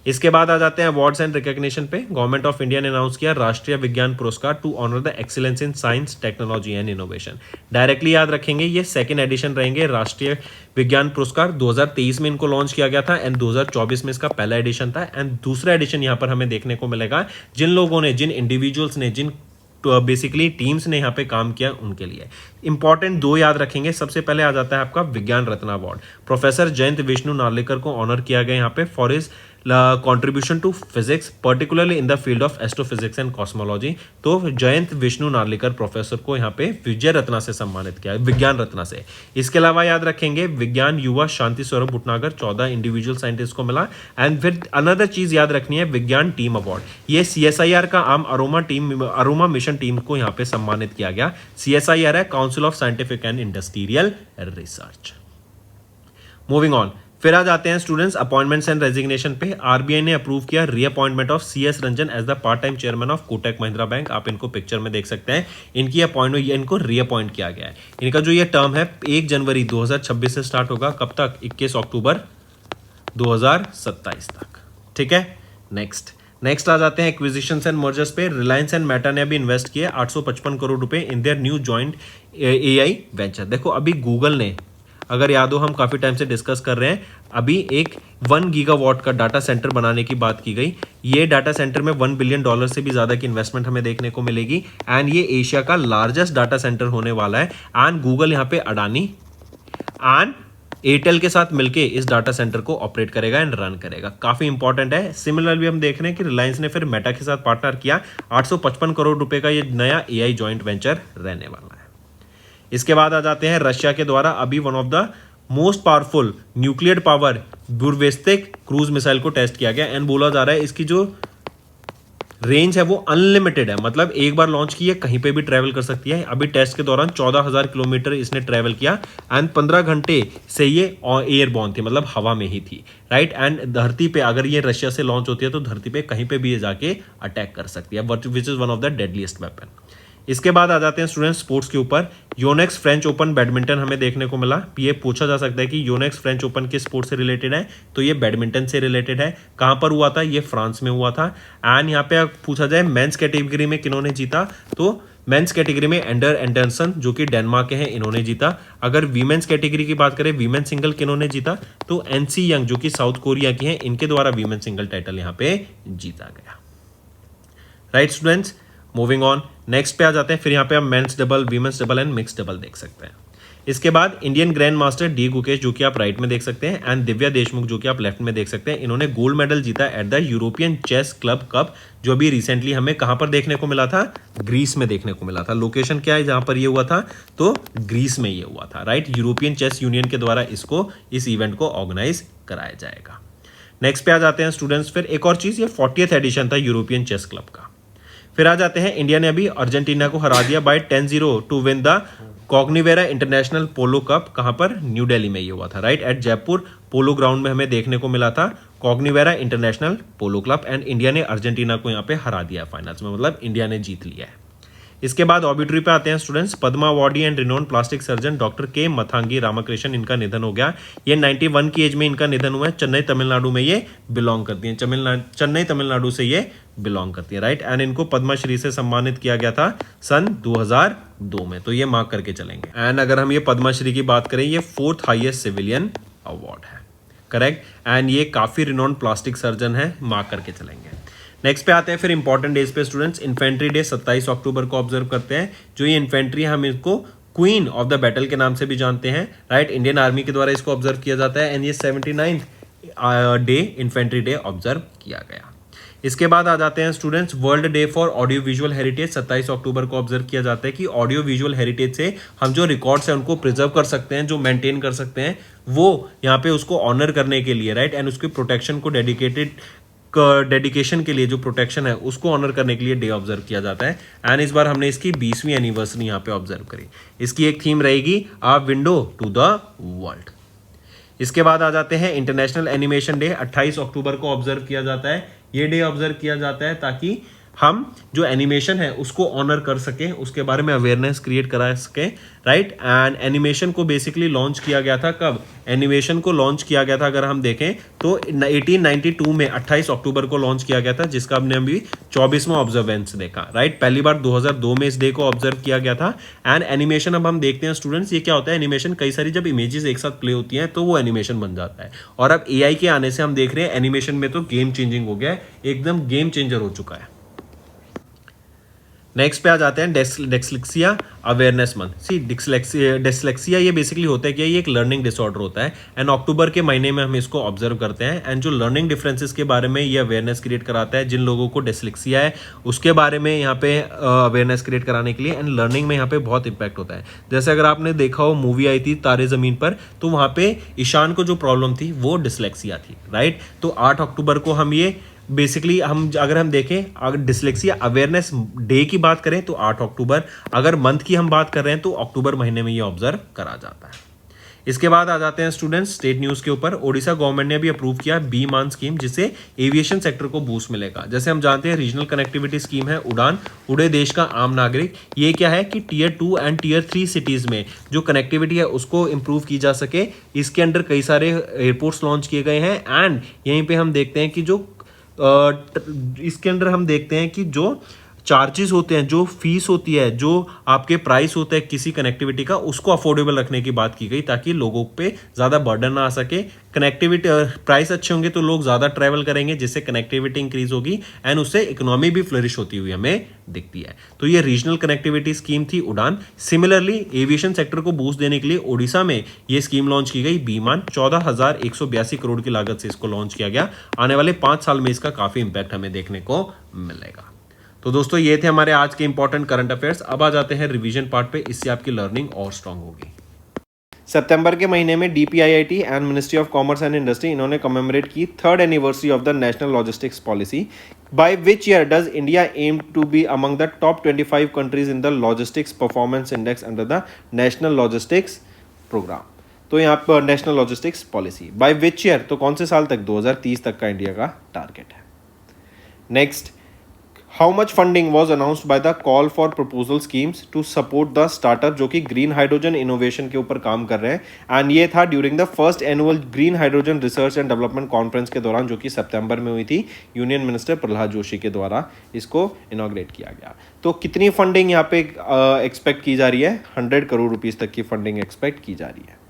इसके बाद आ जाते हैं अवार्ड्स एंड रिकॉग्निशन पे। गवर्नमेंट ऑफ इंडिया ने अनाउंस किया Rashtriya Vigyan Puraskar to honour the excellence in science, technology and innovation. Directly याद रखेंगे, ये सेकंड एडिशन रहेंगे राष्ट्रीय विज्ञान पुरस्कार। 2023 में इनको लॉन्च किया गया था एंड 2024 में इसका पहला एडिशन था। एंड दूसरा एडिशन यहाँ पर हमें देखने को मिलेगा जिन लोगों ने, जिन इंडिविजुअल्स ने, जिन बेसिकली टीम्स ने यहाँ पे काम किया उनके लिए। इंपॉर्टेंट 2 याद रखेंगे। सबसे पहले आ जाता है आपका विज्ञान रत्न अवार्ड। प्रोफेसर जयंत विष्णु नार्लिकर को ऑनर किया गया यहाँ पे for his contribution to physics particularly in the field of astrophysics and cosmology. तो जयंत विष्णु नार्लिकर प्रोफेसर को यहाँ पे विजय रत्ना से सम्मानित किया है, विज्ञान रत्ना से। इसके अलावा याद रखेंगे विज्ञान युवा शांति स्वरूप भटनागर 14 इंडिविजुअल साइंटिस्ट को मिला। एंड फिर अनदर चीज याद रखनी है, विज्ञान टीम अवार्ड, ये CSIR का आम अरोमा मिशन टीम को यहाँ पे सम्मानित किया गया। CSIR है Council of Scientific and Industrial Research. Moving on, फिर आ जाते हैं स्टूडेंट्स अपॉइंटमेंट्स एंड रेजिग्नेशन पे। RBI ने अप्रूव किया reappointment of CS Ranjan as the part time chairman of Kotak Mahindra bank. आप इनको पिक्चर में देख सकते हैं, इनकी अपॉइंटमेंट, इनको रीअपॉइंट किया गया है। इनका जो ये टर्म है 1 जनवरी 2026 से स्टार्ट होगा, कब तक, 21 अक्टूबर 2027 तक। ठीक है, नेक्स्ट आ जाते हैं एक्विजिशंस एंड मर्जर्स पे। रिलायंस एंड मेटा ने अभी इन्वेस्ट किए 855 करोड़ रुपए in their new joint AI venture. देखो अभी गूगल ने, अगर याद हो हम काफी टाइम से डिस्कस कर रहे हैं, अभी एक 1 गीगावाट का डाटा सेंटर बनाने की बात की गई। ये डाटा सेंटर में $1 बिलियन से भी ज्यादा की इन्वेस्टमेंट हमें देखने को मिलेगी। एंड ये एशिया का लार्जेस्ट डाटा सेंटर होने वाला है। एंड गूगल यहाँ पे अडानी एंड एयरटेल के साथ मिलके इस डाटा सेंटर को ऑपरेट करेगा एंड रन करेगा। काफी इंपॉर्टेंट है। सिमिलरली हम देख रहे हैं कि रिलायंस ने फिर मेटा के साथ पार्टनर किया, 855 करोड़ रुपए का ये नया AI जॉइंट वेंचर रहने वाला है। इसके बाद आ जाते हैं रशिया के द्वारा अभी one of the most powerful nuclear power Burevestnik cruise missile को टेस्ट किया गया। एंड बोला जा रहा है इसकी जो रेंज है वो अनलिमिटेड है, मतलब एक बार लॉन्च की है कहीं पे भी ट्रेवल कर सकती है। अभी टेस्ट के दौरान 14,000 किलोमीटर इसने ट्रेवल किया एंड 15 घंटे से ये एयरबॉर्न थी, मतलब हवा में ही थी, राइट। एंड धरती पे अगर ये रशिया से लॉन्च होती है तो धरती पे कहीं पे भी ये जाके अटैक कर सकती है, which is one of the deadliest weapon. इसके बाद आ जाते हैं स्टूडेंट्स स्पोर्ट्स के ऊपर। योनेक्स फ्रेंच ओपन बैडमिंटन हमें देखने को मिला। ये पूछा जा सकता है कि योनेक्स फ्रेंच ओपन किस स्पोर्ट से रिलेटेड है, तो ये बैडमिंटन से रिलेटेड है। कहां पर हुआ था, ये फ्रांस में हुआ था। एंड यहाँ पे पूछा जाए मेंस कैटेगरी में किन्होंने जीता, तो मेंस कैटेगरी में एंडर एंडरसन जो कि डेनमार्क के हैं, इन्होंने जीता। अगर वीमेंस कैटेगरी की बात करें, वीमेन सिंगल किन्होंने जीता, तो एनसी यंग जो कि साउथ कोरिया की हैं, इनके द्वारा वीमेन सिंगल टाइटल यहाँ पे जीता गया, right students. Moving on, next पे आ जाते हैं। फिर यहाँ पे हम men's double, women's double and mix double देख सकते हैं। इसके बाद Indian grand master D Gukesh जो कि आप राइट में देख सकते हैं एंड दिव्या देशमुख जो कि आप लेफ्ट में देख सकते हैं, इन्होंने गोल्ड मेडल जीता at the European chess club cup, जो अभी रिसेंटली हमें कहां पर देखने को मिला था, ग्रीस में देखने को मिला था। लोकेशन क्या है जहां पर ये हुआ था, तो ग्रीस में ये हुआ था, राइट। यूरोपियन चेस यूनियन के द्वारा इस इवेंट को ऑर्गेनाइज कराया जाएगा। नेक्स्ट पे आ जाते हैं स्टूडेंट्स। फिर एक और चीज, ये 40th एडिशन था यूरोपियन चेस क्लब का। फिर आ जाते हैं, इंडिया ने अभी अर्जेंटीना को हरा दिया by 10-0 to win the Cognivera international polo cup. कहां पर, न्यू दिल्ली में ये हुआ था, right. At Jaipur polo ground में हमें देखने को मिला था Cognivera international polo club. And India ने अर्जेंटीना को यहाँ पे हरा दिया फाइनल्स में, मतलब इंडिया ने जीत लिया है। इसके बाद ऑबिटरी पे आते हैं students. Padma awardee and renowned plastic surgeon doctor के मथांगी रामाकृष्णन, इनका निधन हो गया। ये 91 की एज में इनका निधन हुआ है। चेन्नई तमिलनाडु में ये बिलोंग करती हैं, चेन्नई तमिलनाडु से ये बिलोंग करती है, राइट। एंड इनको पद्मश्री से सम्मानित किया गया था सन 2002 में, तो ये मार्क करके चलेंगे। एंड अगर हम ये पद्मश्री की बात करें, ये 4th हाईएस्ट सिविलियन अवार्ड है, करेक्ट। एंड ये काफी रिनोन प्लास्टिक सर्जन है, मार्क करके चलेंगे। नेक्स्ट पे आते हैं फिर इंपॉर्टेंट डेज पे स्टूडेंट्स। इन्फेंट्री डे 27 अक्टूबर को ऑब्जर्व करते हैं। जो ये इन्फेंट्री है, हम इसको क्वीन ऑफ द बैटल के नाम से भी जानते हैं, राइट। इंडियन आर्मी के द्वारा इसको ऑब्जर्व किया जाता है। एंड ये 79th day infantry day observe किया गया। इसके बाद आ जाते हैं students, world day for audio visual heritage 27 अक्टूबर को ऑब्जर्व किया जाता है कि ऑडियो विजुअल हेरिटेज से हम जो रिकॉर्ड्स हैं उनको प्रिजर्व कर सकते हैं, जो मेंटेन कर सकते हैं, वो यहाँ पे उसको ऑनर करने के लिए, राइट। एंड उसके प्रोटेक्शन को डेडिकेशन के लिए जो प्रोटेक्शन है उसको ऑनर करने के लिए डे ऑब्जर्व किया जाता है। एंड इस बार हमने इसकी 20वीं एनिवर्सरी यहाँ पे ऑब्जर्व करी। इसकी एक थीम रहेगी a window to the world. इसके बाद आ जाते हैं इंटरनेशनल एनिमेशन डे 28 अक्टूबर को ऑब्जर्व किया जाता है। ये डे ऑब्जर्व किया जाता है ताकि हम जो एनिमेशन है उसको ऑनर कर सकें, उसके बारे में अवेयरनेस क्रिएट करा सकें, राइट। एंड एनिमेशन को बेसिकली लॉन्च किया गया था कब, एनिमेशन को लॉन्च किया गया था अगर हम देखें तो 1892 में 28 अक्टूबर को लॉन्च किया गया था, जिसका हमने अभी 24वां ऑब्जर्वेंस देखा, राइट। पहली बार 2002 में इस डे को ऑब्जर्व किया गया था। एंड एनिमेशन अब हम देखते हैं स्टूडेंट्स, ये क्या होता है, एनिमेशन कई सारी जब इमेजेस एक साथ प्ले होती हैं तो वो एनिमेशन बन जाता है। और अब AI के आने से हम देख रहे हैं एनिमेशन में तो गेम चेंजिंग हो गया है, एकदम गेम चेंजर हो चुका है। नेक्स्ट पे आ जाते हैं डिसलेक्सिया अवेयरनेस मंथ। सी डिसलेक्सिया ये बेसिकली होता है कि ये एक लर्निंग डिसऑर्डर होता है एंड अक्टूबर के महीने में हम इसको ऑब्जर्व करते हैं एंड जो लर्निंग डिफरेंसेस के बारे में ये अवेयरनेस क्रिएट कराता है। जिन लोगों को डिसलेक्सिया है उसके बारे में यहाँ पे अवेयरनेस क्रिएट कराने के लिए एंड लर्निंग में यहाँ पे बहुत इंपैक्ट होता है। जैसे अगर आपने देखा हो मूवी आई थी तारे ज़मीन पर, तो वहाँ पे ईशान को जो प्रॉब्लम थी वो डिसलेक्सिया थी, राइट। तो 8 अक्टूबर को हम ये बेसिकली अगर हम देखें, अगर डिसलेक्सिया अवेयरनेस डे की बात करें तो 8 अक्टूबर, अगर मंथ की हम बात कर रहे हैं तो अक्टूबर महीने में ये ऑब्जर्व करा जाता है। इसके बाद आ जाते हैं स्टूडेंट्स स्टेट न्यूज़ के ऊपर। ओडिशा गवर्नमेंट ने भी अप्रूव किया बी मान स्कीम, जिससे एविएशन सेक्टर को बूस्ट मिलेगा। जैसे हम जानते हैं रीजनल कनेक्टिविटी स्कीम है उड़ान, उड़े देश का आम नागरिक। ये क्या है कि टियर 2 एंड टियर 3 सिटीज़ में जो कनेक्टिविटी है उसको इम्प्रूव की जा सके। इसके अंडर कई सारे एयरपोर्ट्स लॉन्च किए गए हैं एंड यहीं पर हम देखते हैं कि जो इसके अंदर हम देखते हैं कि जो चार्जेस होते हैं, जो फीस होती है, जो आपके प्राइस होते हैं किसी कनेक्टिविटी का, उसको अफोर्डेबल रखने की बात की गई ताकि लोगों पे ज़्यादा बर्डन ना आ सके। कनेक्टिविटी प्राइस अच्छे होंगे तो लोग ज़्यादा ट्रैवल करेंगे, जिससे कनेक्टिविटी इंक्रीज होगी एंड उससे इकोनॉमी भी फ्लरिश होती हुई हमें दिखती है। तो ये रीजनल कनेक्टिविटी स्कीम थी उड़ान। सिमिलरली एविएशन सेक्टर को बूस्ट देने के लिए ओडिशा में ये स्कीम लॉन्च की गई बीमान। 14,182 करोड़ की लागत से इसको लॉन्च किया गया। आने वाले 5 साल में इसका काफ़ी इंपैक्ट हमें देखने को मिलेगा। तो दोस्तों ये थे हमारे आज के इंपॉर्टेंट करंट अफेयर्स। अब आ जाते हैं रिवीजन पार्ट पे, इससे आपकी लर्निंग और स्ट्रांग होगी। सितंबर के महीने में DPIIT and ministry of commerce and industry इन्होंने कमेमोरेट की 3rd anniversary of the national logistics policy. By which year does India aim to be among the top 25 countries in the logistics performance index under the national logistics programme. तो यहाँ पर national logistics policy by which year, तो कौन से साल तक, 2030 तक का इंडिया का टारगेट है। Next, how much funding was announced by the call for proposal schemes to support the startup जो कि ग्रीन हाइड्रोजन इनोवेशन के ऊपर काम कर रहे हैं एंड ये था during the first annual green hydrogen research and development conference के दौरान, जो कि सितंबर में हुई थी। यूनियन मिनिस्टर प्रहलाद जोशी के द्वारा इसको इनॉग्रेट किया गया। तो कितनी फंडिंग यहाँ पे एक्सपेक्ट की जा रही है? 100 करोड़ रुपीज़ तक की फंडिंग एक्सपेक्ट की जा रही है।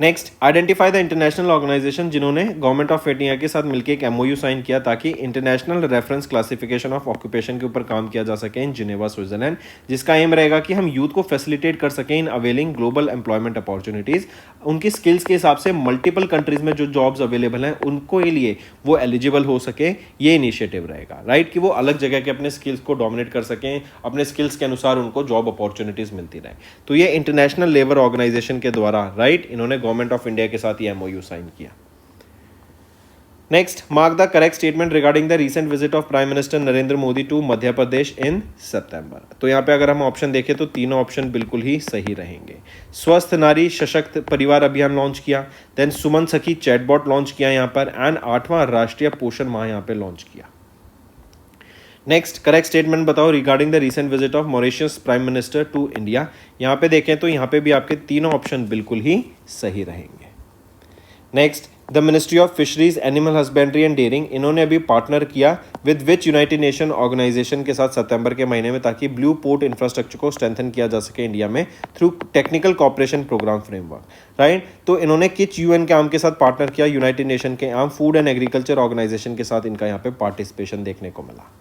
Next, identify the international organisation जिन्होंने गवर्नमेंट ऑफ इंडिया के साथ मिलकर एक एमओयू साइन किया ताकि international reference classification of occupation के ऊपर काम किया जा सके इन जिनेवा स्विट्जरलैंड, जिसका एम रहेगा कि हम यूथ को फैसिलिटेट कर सकें in availing global employment opportunities. उनकी स्किल्स के हिसाब से मल्टीपल कंट्रीज में जो जॉब्स अवेलेबल हैं उनको लिए वो एलिजिबल हो सके, ये इनिशिएटिव रहेगा, राइट, कि वो अलग जगह के अपने स्किल्स को डोमिनेट कर सकें, अपने स्किल्स के अनुसार उनको जॉब अपॉर्चुनिटीज मिलती रहे। तो ये इंटरनेशनल लेबर ऑर्गेनाइजेशन के द्वारा, राइट, इन्होंने गवर्नमेंट ऑफ इंडिया के साथ ये एमओयू साइन किया। Next, mark the correct statement regarding the recent visit of prime minister Narendra Modi to Madhya Pradesh in September. तो यहाँ पे अगर हम ऑप्शन देखें तो तीनों ऑप्शन बिल्कुल ही सही रहेंगे। स्वस्थ नारी सशक्त परिवार अभियान लॉन्च किया, देन सुमन सखी चैटबॉट लॉन्च किया यहाँ पर एंड 8वां राष्ट्रीय पोषण माह यहाँ पे लॉन्च किया। नेक्स्ट, करेक्ट स्टेटमेंट बताओ regarding the recent visit of Mauritius prime minister to India. यहाँ पे देखें तो यहाँ पे भी आपके तीनों ऑप्शन बिल्कुल ही सही रहेंगे। Next, the ministry of fisheries animal husbandry and dairying इन्होंने अभी पार्टनर किया with which United Nation organisation के साथ सितंबर के महीने में, ताकि ब्लू पोर्ट इंफ्रास्ट्रक्चर को स्ट्रेंथन किया जा सके इंडिया में through technical cooperation programme framework, right. तो इन्होंने किच यूएन के आर्म के साथ पार्टनर किया, यूनाइटेड नेशन के arm food and agriculture organisation के साथ इनका यहाँ पे पार्टिसिपेशन देखने को मिला।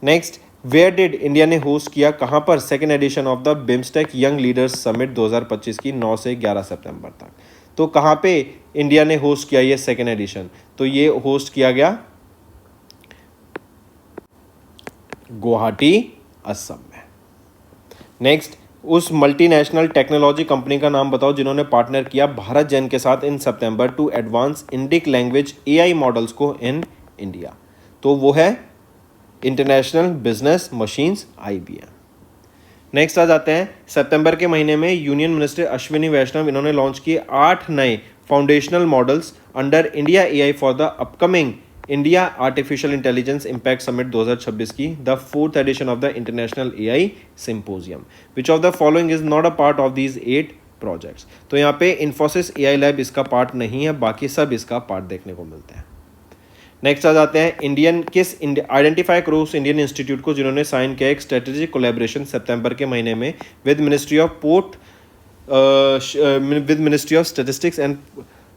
नेक्स्ट, वेयर डिड इंडिया ने होस्ट किया, कहाँ पर, second edition of the BIMSTEC young leaders summit 2025 की 9 से 11 सितंबर तक। तो कहाँ पे इंडिया ने होस्ट किया ये सेकेंड एडिशन? तो ये होस्ट किया गया गुवाहाटी, असम में। नेक्स्ट, उस मल्टीनेशनल टेक्नोलॉजी कंपनी का नाम बताओ जिन्होंने पार्टनर किया भारत जैन के साथ in September to advance Indic language AI models को इन इंडिया। तो वो है international business machines IBM। Next आ जाते हैं, सितंबर के महीने में यूनियन मिनिस्टर अश्विनी वैष्णव इन्होंने लॉन्च किए 8 नए foundational models under India AI for the upcoming India artificial intelligence impact summit 2026 की the 4th edition of the international AI symposium. Which of the following is not a part of these 8 projects. तो यहाँ पे Infosys AI lab इसका part नहीं है, बाकी सब इसका पार्ट देखने को मिलते हैं। नेक्स्ट आ जाते हैं, आइडेंटिफाई करो उस इंडियन इंस्टीट्यूट को जिन्होंने साइन किया एक स्ट्रेटेजिक कोलैबोरेशन सितंबर के महीने में with ministry of statistics and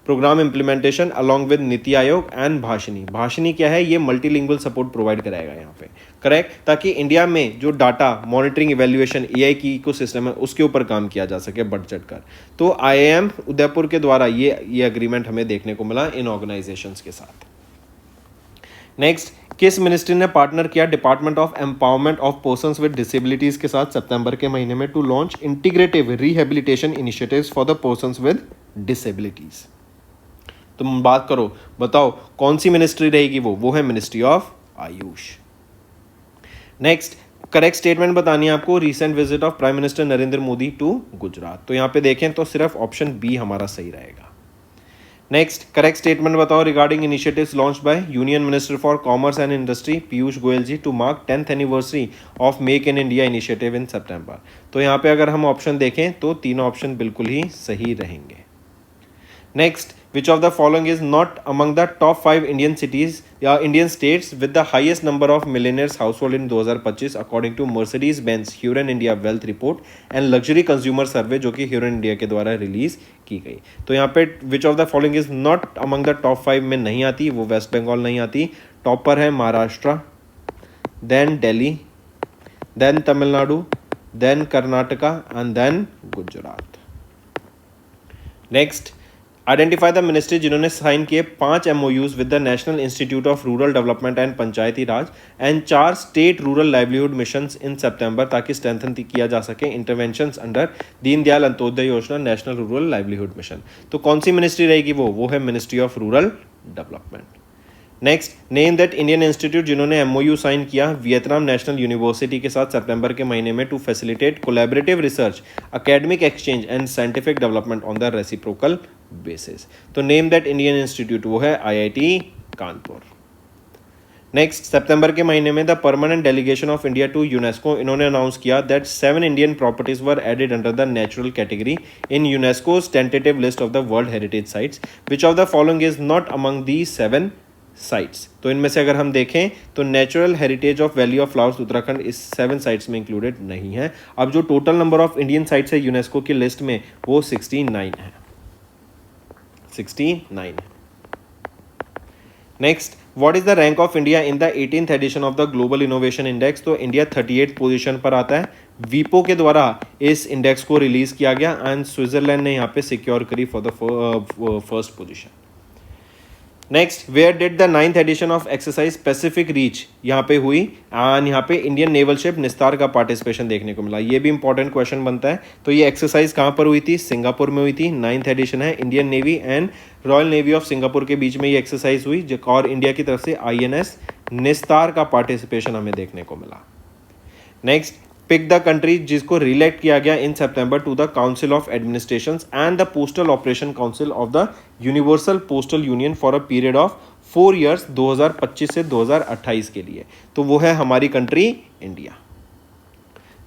programme implementation along with NITI Aayog and Bhashini. Bhashini क्या है, ये मल्टीलिंगुअल सपोर्ट प्रोवाइड कराएगा यहाँ पे, करेक्ट, ताकि इंडिया में जो डाटा मॉनिटरिंग इवेल्युएशन एआई की इकोसिस्टम है उसके ऊपर काम किया जा सके बढ़ चढ़ कर। तो आईआईएम उदयपुर के द्वारा ये एग्रीमेंट हमें देखने को मिला इन ऑर्गेनाइजेशंस के साथ। नेक्स्ट, किस मिनिस्ट्री ने पार्टनर किया department of empowerment of persons with disabilities के साथ सितंबर के महीने में to launch integrative rehabilitation initiatives for the persons with disabilities. तुम बात करो, बताओ कौन सी मिनिस्ट्री रहेगी, वो है ministry of Ayush. Next, correct statement बतानी है आपको, recent visit of prime minister Narendra Modi to Gujarat. तो यहां पे देखें तो सिर्फ ऑप्शन बी हमारा सही रहेगा। नेक्स्ट, करेक्ट स्टेटमेंट बताओ regarding initiatives launched by union minister for commerce and industry Piyush Goyal ji to mark 10th anniversary of make in India initiative in September. तो यहाँ पे अगर हम ऑप्शन देखें तो तीनों ऑप्शन बिल्कुल ही सही रहेंगे। Next, which of the following is not among the top 5 Indian cities या Indian states with the highest number of millionaires household in 2025 according to Mercedes-Benz Hurun India Wealth Report and Luxury Consumer Survey जो कि Hurun India के द्वारा release की गई। तो यहाँ पे which of the following is not among the top 5 में नहीं आती, वो वेस्ट बंगाल नहीं आती। टॉप पर है Maharashtra, then Delhi, then Tamil Nadu, then Karnataka and then Gujarat. Next, identify the ministry जिन्होंने साइन किए 5 MOUs with the national institute of rural development and panchayati raj and 4 state rural livelihood missions in September, ताकि स्ट्रेंथन किया जा सके इंटरवेंशंस अंडर दीनदयाल अंत्योदय योजना नेशनल रूरल लाइवलीहुड मिशन। तो कौन सी ministry रहेगी, वो है ministry of rural development. Next, name that Indian institute जिन्होंने MOU साइन किया वियतनाम नेशनल यूनिवर्सिटी के साथ सितंबर के महीने में to facilitate collaborative research, academic exchange and scientific development on the reciprocal basis. तो नेम दैट इंडियन इंस्टीट्यूट वो है IIT कानपुर। नेक्स्ट, सितंबर के महीने में the permanent delegation of India to UNESCO, इन्होंने अनाउंस किया that 7 Indian properties were added under the natural category in UNESCO's tentative list of the world heritage sites, which of the following is not among the 7 sites. तो इनमें से अगर हम देखें तो natural heritage of valley of flowers Uttarakhand इस 7 sites में included नहीं है। अब जो total number of Indian sites है यूनेस्को की लिस्ट में वो 69 है, 69। Next, what is the rank of India in the 18th addition of the global innovation index. तो इंडिया 38th पोजीशन पर आता है। वीपो के द्वारा इस इंडेक्स को रिलीज किया गया एंड स्विट्जरलैंड ने यहाँ पे सिक्योर करी for the first position. Next, where did the 9th edition of exercise pacific reach यहाँ पे हुई एंड यहाँ पे इंडियन नेवल शिप निस्तार का पार्टिसिपेशन देखने को मिला। ये भी इंपॉर्टेंट क्वेश्चन बनता है। तो ये एक्सरसाइज कहाँ पर हुई थी, सिंगापुर में हुई थी। 9th एडिशन है, Indian navy and royal navy of Singapore के बीच में ये एक्सरसाइज हुई और इंडिया की तरफ से INS निस्तार का पार्टिसिपेशन हमें देखने को मिला। नेक्स्ट, पिक द कंट्री जिसको रिलेक्ट किया गया in September to the council of administrations and the postal operation council of the universal postal union for a period of 4 years 2025 से 2028 के लिए। तो वो है हमारी कंट्री इंडिया।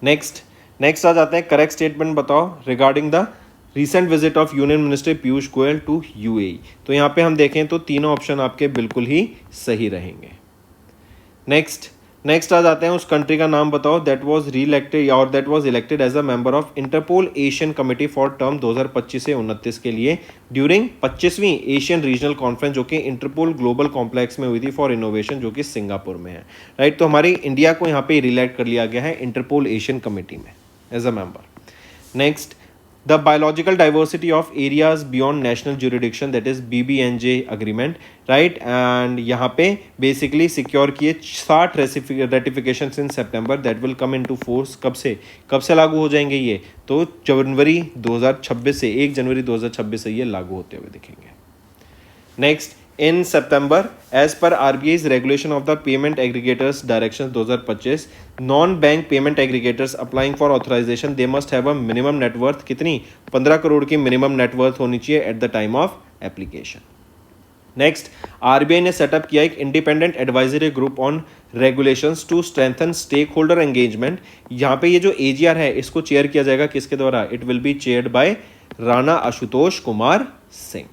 नेक्स्ट आ जाते हैं, करेक्ट स्टेटमेंट बताओ regarding the recent visit of union minister Piyush Goyal to UAE। तो यहाँ पे हम देखें तो तीनों ऑप्शन आपके बिल्कुल ही सही रहेंगे। नेक्स्ट आ जाते हैं, उस कंट्री का नाम बताओ दैट वाज रीइलेक्टेड और that was elected as a member of Interpol Asian committee for term 2025 से 29 के लिए ड्यूरिंग 25वीं एशियन रीजनल कॉन्फ्रेंस जो कि इंटरपोल ग्लोबल कॉम्प्लेक्स में हुई थी फॉर इनोवेशन जो कि सिंगापुर में है। राइट, तो हमारी इंडिया को यहाँ पे रिलेक्ट कर लिया गया है इंटरपोल एशियन कमेटी में as a member. Next, the biological diversity of areas beyond national jurisdiction that is BBNJ agreement, right, and यहाँ पे basically secure किए 60 ratifications in September that will come into force। कब से लागू हो जाएंगे ये, तो जनवरी 2026 से 1 जनवरी 2026 से ये लागू होते हुए दिखेंगे। Next, in September, as per RBI's regulation of the payment aggregators directions 2025, non-bank payment aggregators applying for authorization they must have a minimum net worth कितनी 15 करोड़ की minimum net worth होनी चाहिए at the time of application। Next, RBI ने setup किया एक independent advisory group on regulations to strengthen stakeholder engagement. यहाँ पे ये जो AGR है इसको चेयर किया जाएगा किसके द्वारा, it will be chaired by Rana Ashutosh Kumar Singh.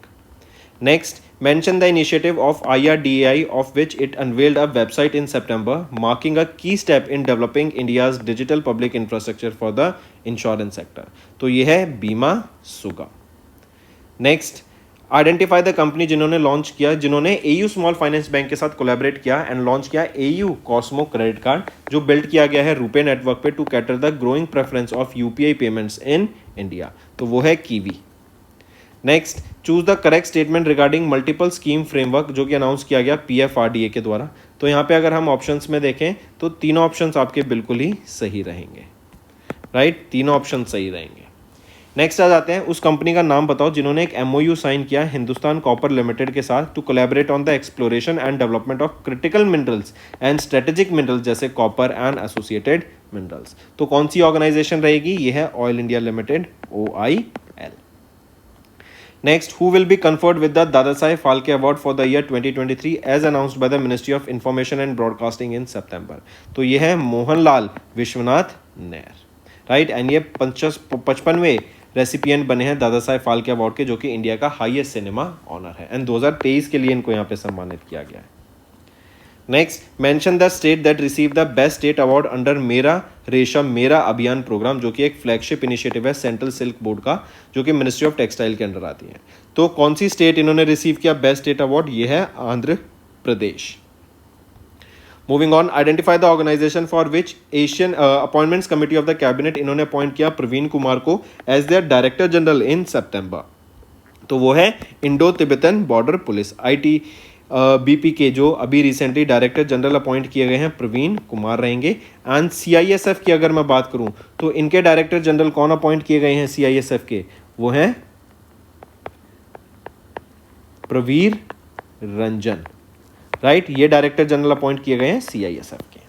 Next, mention the initiative of IRDAI of which it unveiled a website in September, marking a key step in developing India's digital public infrastructure for the insurance sector। तो ये है बीमा सुगम। Next, identify the company जिन्होंने launch किया, जिन्होंने AU small finance bank के साथ कोलैबोरेट किया एंड लॉन्च किया एयू कॉस्मो क्रेडिट कार्ड, जो बिल्ड किया गया है रुपे नेटवर्क पे to cater the growing preference of UPI payments in India, तो वो है Kiwi. Next, choose the correct statement regarding multiple scheme framework, जो कि अनाउंस किया गया पीएफआरडीए के द्वारा। तो यहाँ पे अगर हम ऑप्शंस में देखें तो तीनों ऑप्शंस आपके बिल्कुल ही सही रहेंगे, राइट, तीनों ऑप्शन सही रहेंगे। नेक्स्ट आ जाते हैं, उस कंपनी का नाम बताओ जिन्होंने एक एमओयू साइन किया हिंदुस्तान कॉपर लिमिटेड के साथ to collaborate on the exploration and development of critical minerals and strategic minerals जैसे कॉपर एंड एसोसिएटेड मिनरल्स। तो कौन सी ऑर्गेनाइजेशन रहेगी? ये है oil India limited, OIL। Next, who will be conferred with the Dada Saheb Phalke award for the year 2023 as announced by the ministry of information and broadcasting in September. तो ये है Mohanlal Vishwanath Nair, right, and ये 55वें रेसिपिएंट बने हैं दादा साहेब फाल्के अवार्ड के, जो कि इंडिया का हाईएस्ट सिनेमा ऑनर है एंड 2023 के लिए इनको यहाँ पे सम्मानित किया गया है। Next, mention the state that receive the best state award under Mera Resham Mera Abhiyan programme, जो कि एक फ्लैगशिप इनिशिएटिव है सेंट्रल सिल्क बोर्ड का, जो कि मिनिस्ट्री ऑफ टेक्सटाइल के अंडर आती है। तो कौन सी स्टेट इन्होंने रिसीव किया बेस्ट स्टेट अवार्ड? ये है Andhra Pradesh. Moving on, identify the organisation for which Asian appointments committee of the cabinet, इन्होंने अपॉइंट किया प्रवीण कुमार को as their director general in September. तो वो है Indo Tibetan border police, ITBP के जो अभी रिसेंटली डायरेक्टर जनरल अपॉइंट किए गए हैं प्रवीण कुमार रहेंगे। एंड CISF की अगर मैं बात करूं तो इनके डायरेक्टर जनरल कौन अपॉइंट किए गए हैं CISF के? वो हैं प्रवीर रंजन, राइट, ये डायरेक्टर जनरल अपॉइंट किए गए हैं CISF के।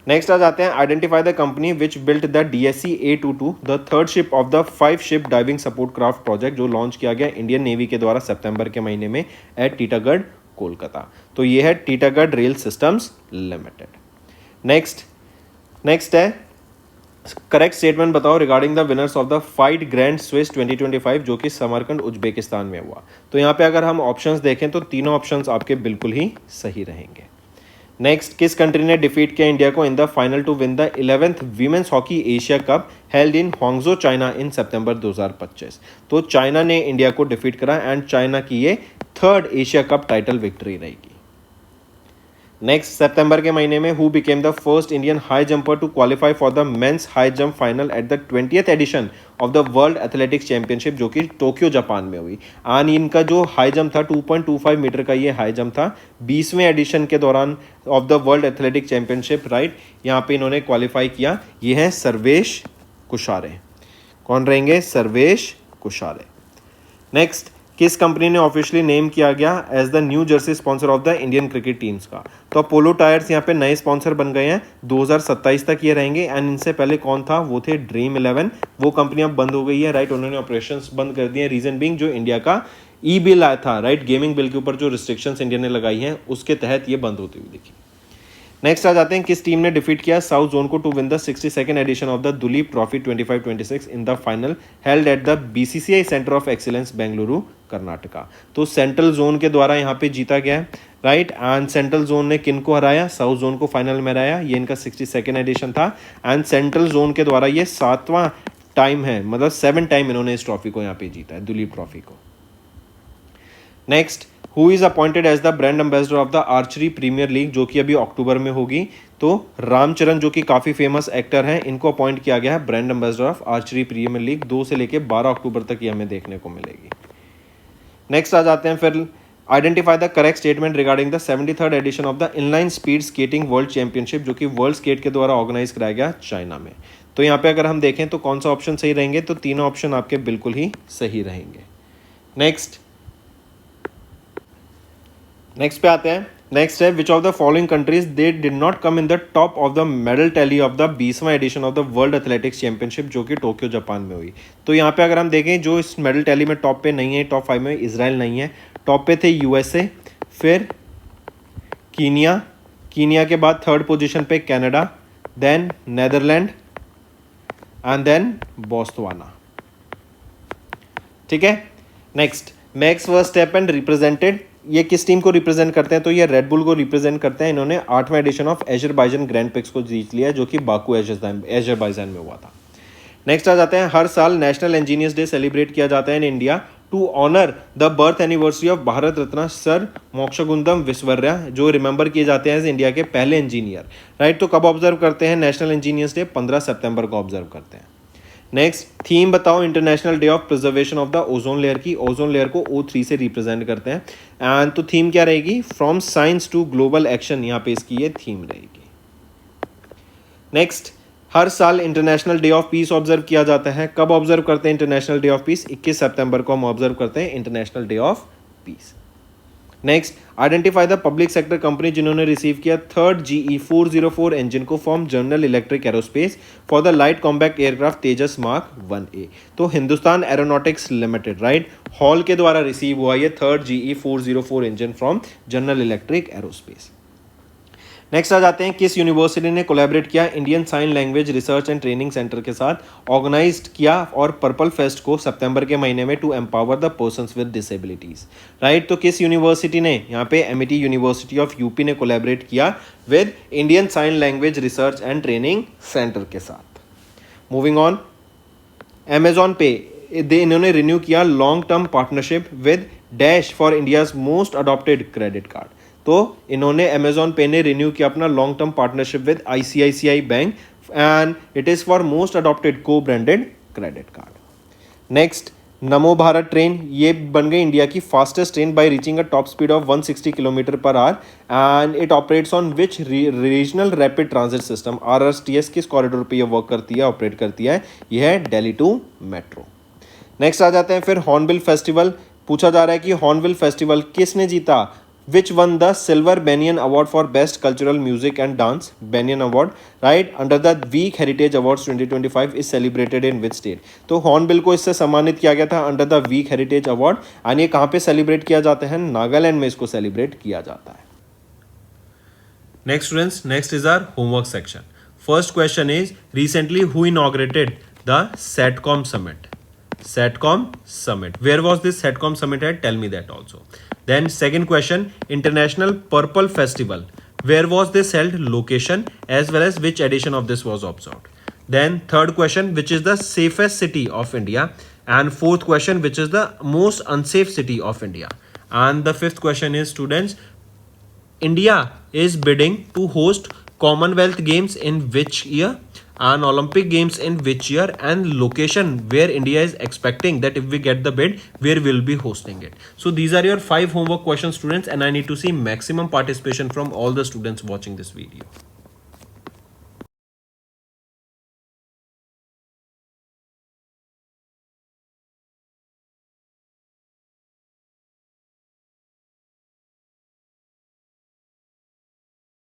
नेक्स्ट आ जाते हैं, identify the company which built the DSC A22 the third ship of the 5 ship diving support craft project, जो लॉन्च किया गया इंडियन नेवी के द्वारा सितंबर के महीने में एट टीटागढ़ कोलकाता। तो ये है Titagarh rail systems limited. Next है, करेक्ट स्टेटमेंट बताओ regarding the winners of the fight grand Swiss 2025, जो कि समरकंद उज्बेकिस्तान में हुआ। तो यहाँ पे अगर हम ऑप्शंस देखें तो तीनों ऑप्शंस आपके बिल्कुल ही सही रहेंगे। नेक्स्ट, किस कंट्री ने डिफीट किया इंडिया को in the final to win the 11th women's hockey Asia cup held in Hangzhou China in September 2025? तो चाइना ने इंडिया को डिफीट करा एंड चाइना की ये 3rd Asia cup title victory रहेगी। नेक्स्ट, सितंबर के महीने में who became the first Indian high jumper to qualify for the men's high jump final at the 20th edition of the world athletics championship, जो कि Tokyo Japan में हुई। And इनका जो हाई जंप था 2.25 मीटर का ये हाई जंप था 20वें एडिशन के दौरान of the world athletics championship, right, यहाँ पे इन्होंने क्वालिफाई किया। ये है सर्वेश कुशारे। कौन रहेंगे? सर्वेश कुशारे। नेक्स्ट, किस कंपनी ने ऑफिशियली नेम किया गया as the new jersey sponsor of the Indian cricket teams का? तो अपोलो टायर्स यहाँ पे नए स्पॉन्सर बन गए हैं, 2027 तक ये रहेंगे। एंड इनसे पहले कौन था? वो थे ड्रीम 11। वो कंपनी अब बंद हो गई है, राइट, उन्होंने ऑपरेशंस बंद कर दिए। रीजन बीइंग जो इंडिया का बिल आया था, राइट, गेमिंग बिल के ऊपर जो रिस्ट्रिक्शंस इंडिया ने लगाई हैं उसके तहत ये बंद होती हुई दिखी। नेक्स्ट आ जाते हैं, किस टीम ने डिफीट किया साउथ जोन को to win the 62nd edition of the Duleep trophy 25-26 in the final held at the BCCI centre of excellence Bengaluru Karnataka? तो सेंट्रल जोन के द्वारा यहाँ पे जीता गया है, राइट, एंड सेंट्रल जोन ने किन को हराया? साउथ जोन को फाइनल में हराया। ये इनका 62nd एडिशन था एंड सेंट्रल जोन के द्वारा ये 7वां टाइम है, मतलब 7 टाइम इन्होंने इस ट्रॉफी को यहाँ पे जीता है, दुलीप ट्रॉफी को। Next, who is appointed as the brand ambassador of the archery premier league, जो कि अभी अक्टूबर में होगी? तो रामचरण, जो कि काफ़ी फेमस एक्टर हैं, इनको अपॉइंट किया गया है brand ambassador of archery premier league. 2 से लेकर 12 अक्टूबर तक ये हमें देखने को मिलेगी। नेक्स्ट आ जाते हैं फिर, identify the correct statement regarding the 73rd edition of the inline speed skating world championship, जो कि वर्ल्ड स्केट के द्वारा ऑर्गेनाइज कराया गया चाइना में। तो यहाँ पे अगर हम देखें तो कौन सा ऑप्शन सही रहेंगे? तो तीनों ऑप्शन आपके बिल्कुल ही सही रहेंगे। नेक्स्ट पे आते हैं। नेक्स्ट है, which of the following countries they did not come in the top of the medal tally of the 20वां edition of the world athletics championship, जो कि टोक्यो जापान में हुई? तो यहाँ पे अगर हम देखें जो इस मेडल टैली में टॉप पे नहीं है, टॉप 5 में इजराइल नहीं है, टॉप पे थे USA, फिर कीनिया के बाद 3rd पोजीशन पे Canada, then Netherland and then Botswana. ठीक है। नेक्स्ट, मैक्स वर्स्टैपेन रिप्रेजेंटेड, ये किस टीम को रिप्रेजेंट करते हैं? तो ये रेड बुल को रिप्रेजेंट करते हैं। इन्होंने 8वां edition of Azerbaijan grand prix को जीत लिया, जो कि बाकू अजरबैजान में हुआ था। नेक्स्ट आ जाते हैं, हर साल नेशनल इंजीनियर्स डे सेलिब्रेट किया जाता है in India to honour the birth anniversary of Bharat Ratna sir Mokshagundam Visvesvaraya, जो रिमेंबर किए जाते हैं इंडिया के पहले इंजीनियर, राइट। तो कब ऑब्जर्व करते हैं नेशनल इंजीनियर्स डे? 15 सितंबर को ऑब्जर्व करते हैं। नेक्स्ट थीम बताओ international day of preservation of the ozone layer की। ओजोन लेयर को O3 से रिप्रेजेंट करते हैं। एंड तो थीम क्या रहेगी? From science to global action, यहाँ पे इसकी ये थीम रहेगी। नेक्स्ट, हर साल international day of peace observe किया जाता है। कब ऑब्जर्व करते हैं इंटरनेशनल डे ऑफ पीस? 21 सितंबर को हम ऑब्जर्व करते हैं international day of peace. Next, identify the public sector company जिन्होंने रिसीव किया थर्ड GE 404 इंजन को from general electric aerospace for the light combat aircraft Tejas mark 1A। तो Hindustan aeronautics limited, right, HAL के द्वारा रिसीव हुआ ये third GE 404 engine from general electric aerospace. Next आ जाते हैं, किस यूनिवर्सिटी ने कोलैबोरेट किया Indian sign language research and training centre के साथ, ऑर्गेनाइज्ड किया और पर्पल फेस्ट को सितंबर के महीने में to empower the persons with disabilities, right. तो किस यूनिवर्सिटी ने? यहाँ पे MET यूनिवर्सिटी ऑफ यूपी ने कोलैबोरेट किया with Indian sign language research and training centre के साथ। मूविंग ऑन, अमेजॉन पे इन्होंने रिन्यू किया long term partnership with dash for India's most adopted credit card. तो इन्होंने अमेजॉन पे ने renew किया अपना long term partnership with ICICI bank and it is for most adopted cobranded credit card. Next, Namo Bharat train, ये बन गई India की fastest train by reaching a top speed of 160 kilometre per hour and it operates on which regional rapid transit system, RRTS किस corridor पे ये work करती है, operate करती है? ये है दिल्ली टू मेट्रो। नेक्स्ट आ जाते हैं फिर हॉर्नबिल फेस्टिवल। पूछा जा रहा है कि हॉर्नबिल फेस्टिवल किसने जीता? Which won the Silver Banyan Award for Best Cultural Music and Dance? Banyan Award, right, under the Week Heritage Awards 2025 is celebrated in which state? तो हॉर्नबिल को इससे सम्मानित किया गया था under the week heritage award and ये कहाँ पे सेलिब्रेट किया जाता है? नागालैंड में इसको सेलिब्रेट किया जाता है। Next students, next is our homework section. First question is recently who inaugurated the SATCOM summit? SATCOM summit. Where was this SATCOM summit at? Tell me that also. Then second question, International Purple Festival. Where was this held? Location as well as which edition of this was observed. Then third question, which is the safest city of India? And fourth question, which is the most unsafe city of India? And the fifth question is, students, India is bidding to host Commonwealth Games in which year? And Olympic Games in which year? And location where India is expecting that if we get the bid, where we'll be hosting it. So these are your 5 homework questions, students, and I need to see maximum participation from all the students watching this video.